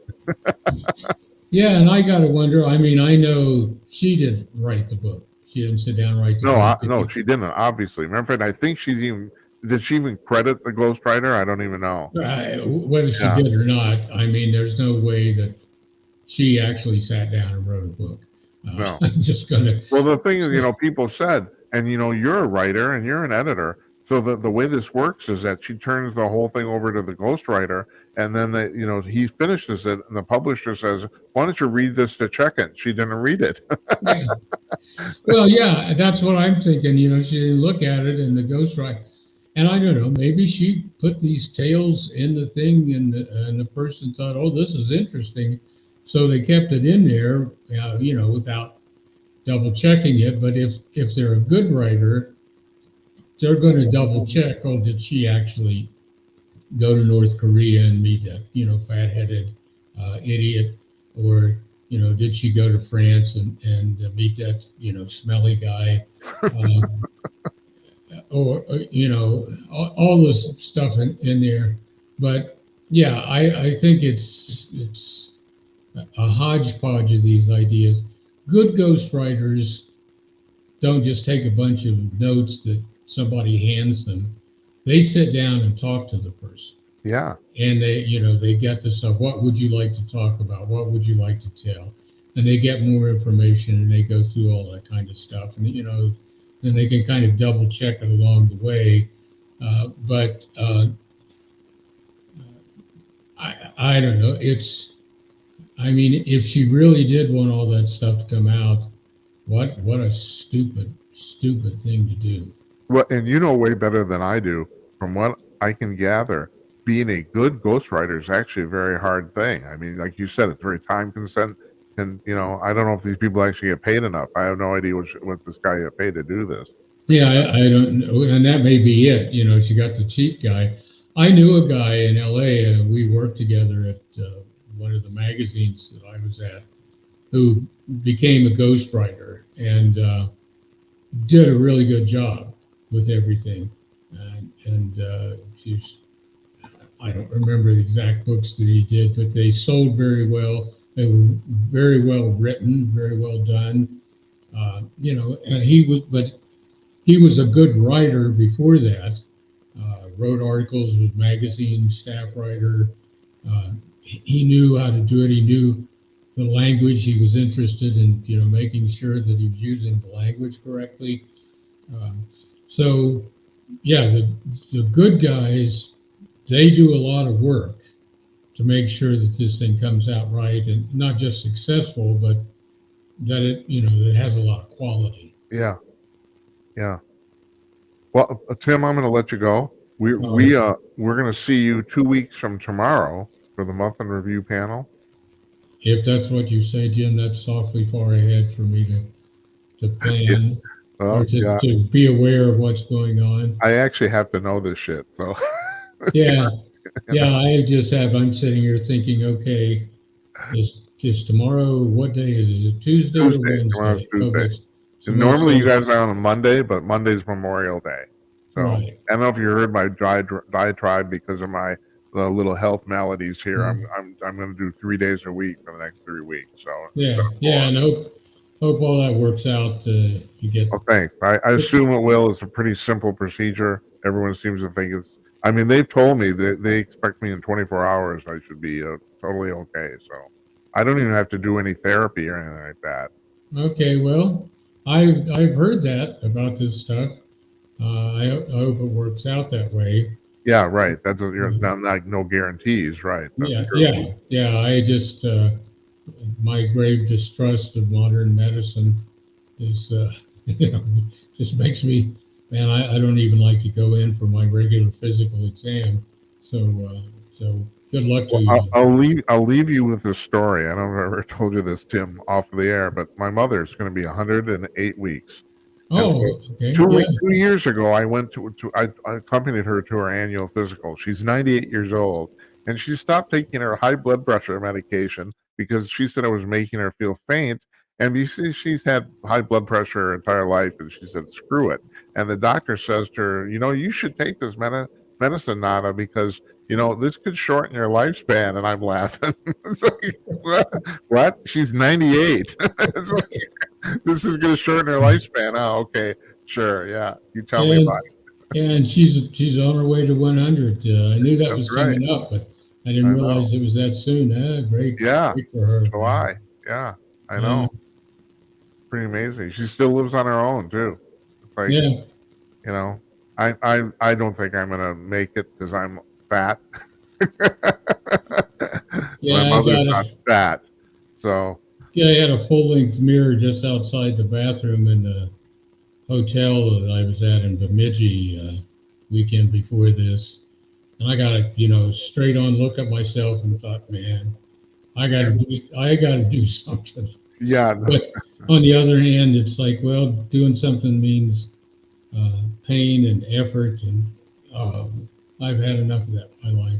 Yeah, and I got to wonder. I mean, I know she didn't write the book. She didn't sit down and write the No, book. no, she didn't. Obviously, matter of fact, I think she's even. Did she even credit the ghostwriter? I don't even know. Whether she Yeah, did or not, I mean, there's no way that she actually sat down and wrote a book. no. I'm just gonna. Well, the thing is, people said, and you're a writer and you're an editor. So the way this works is that she turns the whole thing over to the ghostwriter, and then he finishes it, and the publisher says, "Why don't you read this to check it?" She didn't read it. Yeah. Well, yeah, that's what I'm thinking. She didn't look at it, and the ghostwriter. And I don't know, maybe she put these tales in the thing, and the person thought, "Oh, this is interesting," so they kept it in there, without double checking it. But if they're a good writer, they're going to double check. Oh, did she actually go to North Korea and meet that fat-headed idiot, or did she go to France and meet that smelly guy? Uh, or all this stuff in there. But yeah, I think it's a hodgepodge of these ideas. Good ghostwriters don't just take a bunch of notes that somebody hands them. They sit down and talk to the person, Yeah, and they get to stuff. What would you like to talk about? What would you like to tell? And they get more information, and they go through all that kind of stuff, and then they can kind of double check it along the way. But I don't know. I mean, if she really did want all that stuff to come out, what a stupid thing to do. well, and you know way better than I do. From what I can gather, being a good ghostwriter is actually a very hard thing. I mean, like you said, it's very time consent, and I don't know if these people actually get paid enough. I have no idea what this guy got paid to do this. Yeah, I don't know, and that may be it. She got the cheap guy. I knew a guy in L.A. We worked together at one of the magazines that I was at, who became a ghostwriter and did a really good job with everything. And she's, I don't remember the exact books that he did, but they sold very well. They were very well written, very well done. And he was a good writer before that. Wrote articles with magazine staff writer. He knew how to do it. He knew the language. He was interested in making sure that he was using the language correctly. Um, so yeah, the good guys, they do a lot of work to make sure that this thing comes out right, and not just successful, but that that it has a lot of quality. Yeah, yeah. Well, Tim, I'm going to let you go. Uh, We're going to see you 2 weeks from tomorrow for the month in review panel. if that's what you say, Jim, that's awfully far ahead for me to Yeah. plan or Well, to, yeah, to be aware of what's going on. I actually have to know this shit. So, Yeah, yeah, I'm sitting here thinking, okay, is Is tomorrow, what day is it? Is it Tuesday or Tuesday. Tomorrow's Wednesday? Tuesday. Okay. And Well, normally you so, guys are on a Monday, but Monday's Memorial Day. So right. I don't know if you heard my diatribe because of my little health maladies here. Mm. I'm going to do 3 days a week for the next 3 weeks. So Yeah. instead of Yeah. four. And hope all that works out. You get, Oh, thanks. I assume it will. It's a pretty simple procedure. Everyone seems to think it's. I mean, they've told me that they expect me in 24 hours. I should be totally okay. So I don't even have to do any therapy or anything like that. okay. Well, I've heard that about this stuff. I hope it works out that way. Yeah, right. That's you're Uh, not like no guarantees, right? That's yeah. true. Yeah. Yeah. I just, my grave distrust of modern medicine is, you know, just makes me, man, I don't even like to go in for my regular physical exam. So, so good luck to Well, you, Jim. I'll leave you with this story. I don't know if I ever told you this, Tim, off the air, but my mother's going to be 108 weeks, and so Oh, okay. Yeah. 2 years ago, I went I accompanied her to her annual physical. She's 98 years old, and she stopped taking her high blood pressure medication because she said it was making her feel faint. And you see, she's had high blood pressure her entire life, and she said, "Screw it." And the doctor says to her, you should take this medicine, Nana, because this could shorten your lifespan. And I'm laughing. It's like, what? She's 98. It's like, this is going to shorten her lifespan. Oh, okay. Sure. Yeah. You tell me about And and she's on her way to 100. I knew it. that That's was right. coming up, but I didn't I know. realize it was that soon. Great, Yeah. great for her, man. July. Yeah. I Yeah, know. Pretty amazing. She still lives on her own, too. It's like, yeah, you know, I don't think I'm going to make it because I'm fat. My yeah. mother's not fat. So, I had a full length mirror just outside the bathroom in the hotel that I was at in Bemidji weekend before this, and I got a straight on look at myself and thought, man, I got to do something. yeah. But on the other hand, it's like, well, doing something means pain and effort, and I've had enough of that in my life.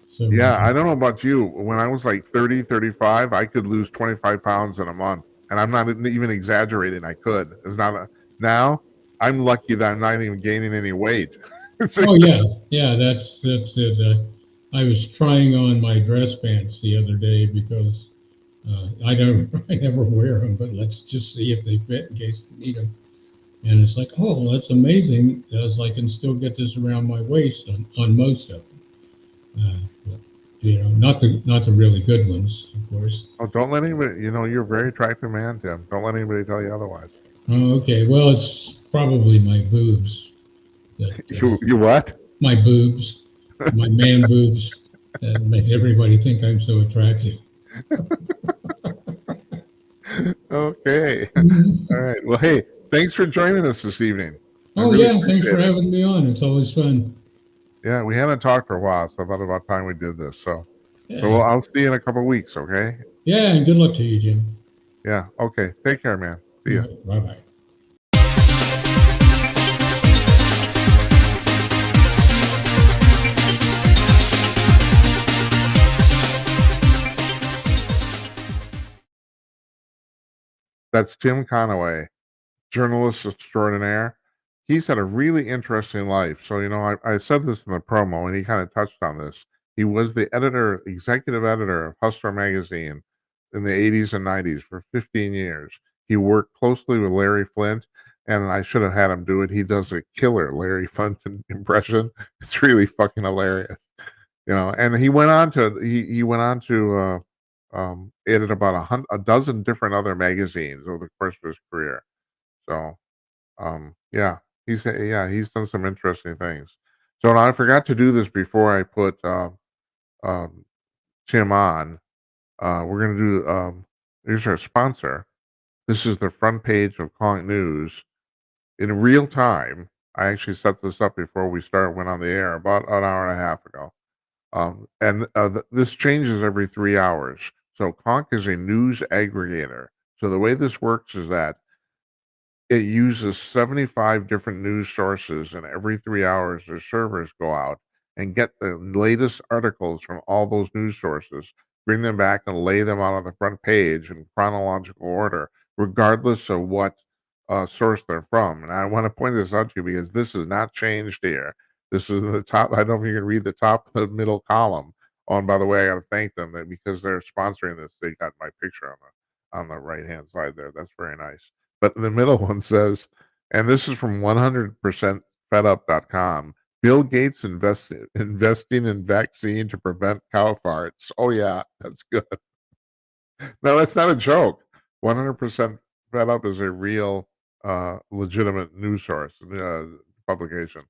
So Yeah, I don't know about you. When I was like 30, 35, I could lose 25 pounds in a month. And I'm not even exaggerating. I could. It's not now I'm lucky that I'm not even gaining any weight. It's like, oh yeah, yeah, that's it. I was trying on my dress pants the other day because I don't, I never wear them, but let's just see if they fit in case I need them. And it's like, oh, well, that's amazing, as I can still get this around my waist on most of them. But, not the really good ones, of course. oh, don't let anybody, you're a very attractive man, Tim. Don't let anybody tell you otherwise. Oh, okay, well, it's probably my boobs that You what? my boobs, my man boobs, that makes everybody think I'm so attractive. Okay. Mhm. All right. Well, hey, thanks for joining us this evening. I Oh really yeah, thanks appreciate for it. having me on. It's always fun. Yeah, we hadn't talked for a while, so I thought about time we did this. So Yeah, I'll see you in a couple of weeks, okay? yeah, and good luck to you, Jim. Yeah. Okay. Take care, man. See ya. Bye bye. That's Tim Conaway, journalist extraordinaire. He's had a really interesting life. So, I said this in the promo, and he kind of touched on this. He was the executive editor of Hustler magazine in the 80s and 90s for 15 years. He worked closely with Larry Flint, and I should have had him do it. He does a killer Larry Flint impression. It's really fucking hilarious. And he went on to edit about a dozen different other magazines over the course of his career. So, yeah, he's done some interesting things. So now I forgot to do this before I put um, Tim on. We're gonna do here's our sponsor. This is the front page of Conk News in real time. I actually set this up before went on the air about an hour and a half ago. And this changes every 3 hours. So Conk is a news aggregator. So the way this works is that it uses 75 different news sources, and every 3 hours, their servers go out and get the latest articles from all those news sources, bring them back and lay them out on the front page in chronological order, regardless of what source they're from. And I want to point this out to you because this is not changed here. This is the top. I don't know if you can read the top of the middle column. Oh, and by the way, I got to thank them that because they're sponsoring this, they got my picture on the right hand side there. That's very nice. But the middle one says, and this is from 100% fedup.com. Bill Gates investing in vaccine to prevent cow farts. Oh yeah, that's good. No, that's not a joke. 100% Fed Up is a real, legitimate news source, publication.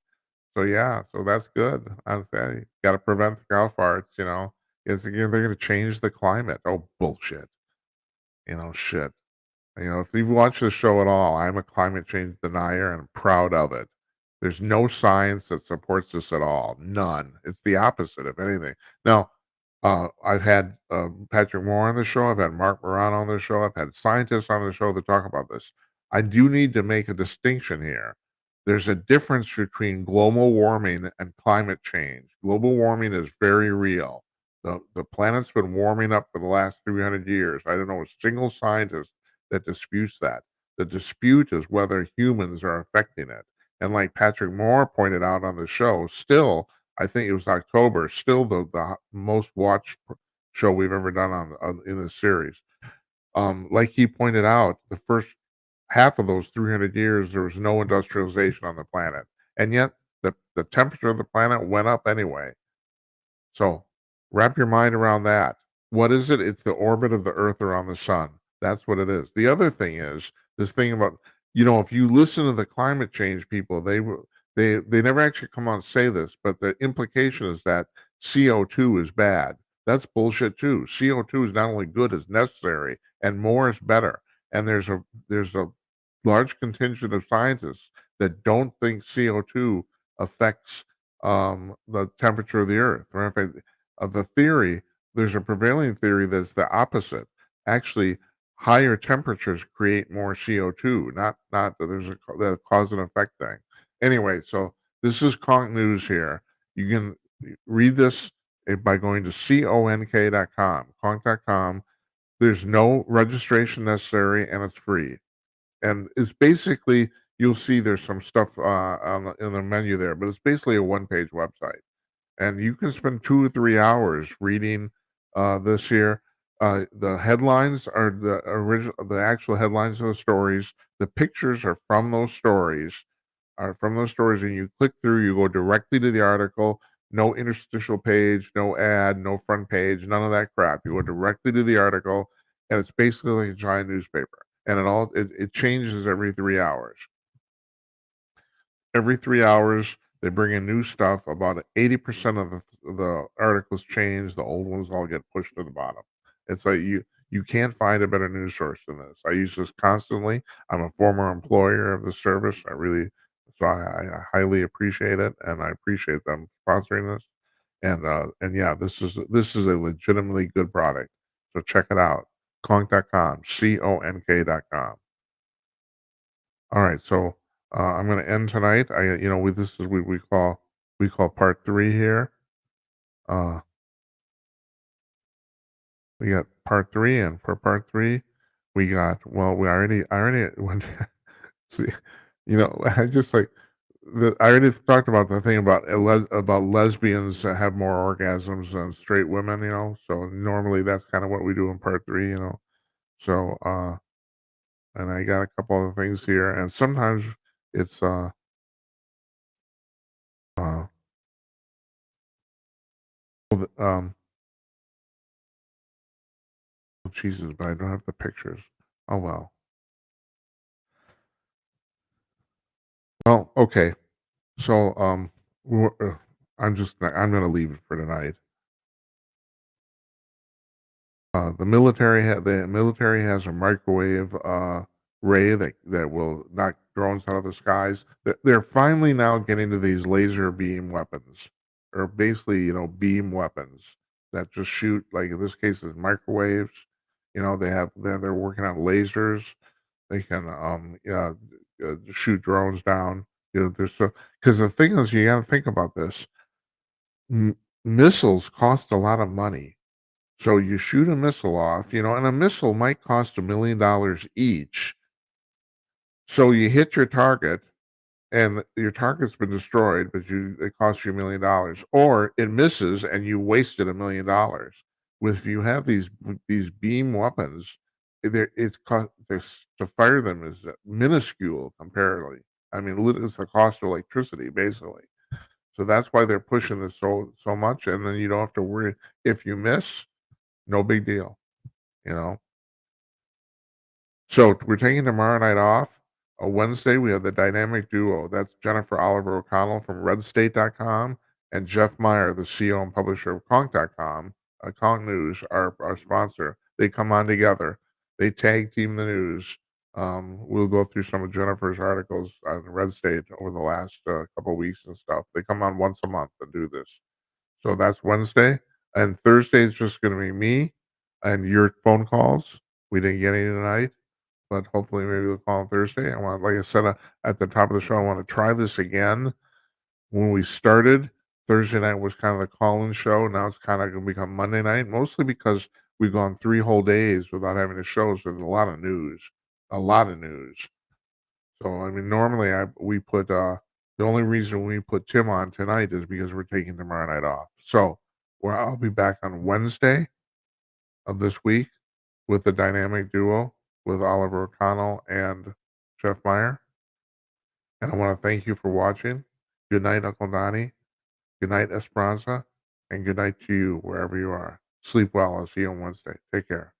So yeah, so that's good. I say, got to prevent the cow farts. Is they're going to change the climate. Oh bullshit. Shit. If you've watched the show at all, I'm a climate change denier and I'm proud of it. There's no science that supports this at all. None. It's the opposite, if anything. Now, I've had Patrick Moore on the show. I've had Mark Moran on the show. I've had scientists on the show that talk about this. I do need to make a distinction here. There's a difference between global warming and climate change. Global warming is very real. The planet's been warming up for the last 300 years. I don't know a single scientist that disputes that. The dispute is whether humans are affecting it. And like Patrick Moore pointed out on the show, still, I think it was October, still the most watched show we've ever done in this series. Like he pointed out, the first half of those 300 years, there was no industrialization on the planet. And yet the temperature of the planet went up anyway. So wrap your mind around that. What is it? It's the orbit of the Earth around the sun. That's what it is. The other thing is this thing about, if you listen to the climate change people, they never actually come on and say this, but the implication is that CO2 is bad. That's bullshit too. CO2 is not only good, it's necessary, and more is better. And there's a large contingent of scientists that don't think CO2 affects the temperature of the Earth. Matter of fact, the theory, there's a prevailing theory that's the opposite. Actually, higher temperatures create more CO2. Not that there's the cause and effect thing. Anyway, so this is Conk News here. You can read this by going to conk.com, conk.com. There's no registration necessary, and it's free. And it's basically, you'll see there's some stuff in the menu there, but it's basically a one-page website. And you can spend 2 or 3 hours reading this here. The headlines are the actual headlines of the stories. The pictures are from those stories, and you click through, you go directly to the article. No interstitial page, no ad, no front page, none of that crap. You go directly to the article, and it's basically like a giant newspaper. And it changes every 3 hours. Every 3 hours, they bring in new stuff. About 80% of the articles change. The old ones all get pushed to the bottom. It's like you can't find a better news source than this. I use this constantly. I'm a former employer of the service. I highly appreciate it, and I appreciate them sponsoring this. And yeah, this is a legitimately good product. So check it out. Conk.com, conk.com. All right, so I'm going to end tonight. This is what we call part 3 here. We got part 3, and for part 3, we already went. See, I just like I already talked about the thing about about lesbians that have more orgasms than straight women. So normally that's kind of what we do in part 3. So and I got a couple other things here, and sometimes it's uh um oh, Jesus, but I don't have the pictures. Oh well. Well, okay. So I'm gonna leave it for tonight. The military has a microwave ray that will knock drones out of the skies. They're finally now getting to these laser beam weapons, or basically beam weapons that just shoot, like in this case is microwaves. They're working on lasers. They can shoot drones down. There's so because the thing is, you got to think about this. M- Missiles cost a lot of money. So you shoot a missile off, and a missile might cost $1 million each. So you hit your target, and your target's been destroyed, but it costs you $1 million, or it misses and you wasted $1 million. If you have these beam weapons, to fire them is minuscule comparatively. I mean, it's the cost of electricity basically. So that's why they're pushing this so much, and then you don't have to worry if you miss. No big deal, you know. So we're taking tomorrow night off. Wednesday, we have the dynamic duo. That's Jennifer Oliver O'Connell from redstate.com and Jeff Meyer, the CEO and publisher of Conk.com, Conk News, our sponsor. They come on together. They tag team the news. We'll go through some of Jennifer's articles on Red State over the last couple of weeks and stuff. They come on once a month to do this. So that's Wednesday. And Thursday is just going to be me and your phone calls. We didn't get any tonight, but hopefully maybe we'll call on Thursday. Like I said at the top of the show, I want to try this again. When we started, Thursday night was kind of the call-in show. Now it's kind of going to become Monday night, mostly because we've gone 3 whole days without having a show. So there's a lot of news. So, I mean, normally we put, the only reason we put Tim on tonight is because we're taking tomorrow night off. So I'll be back on Wednesday of this week with the dynamic duo with Oliver O'Connell and Jeff Meyer. And I want to thank you for watching. Good night, Uncle Donnie. Good night, Esperanza. And good night to you wherever you are. Sleep well. I'll see you on Wednesday. Take care.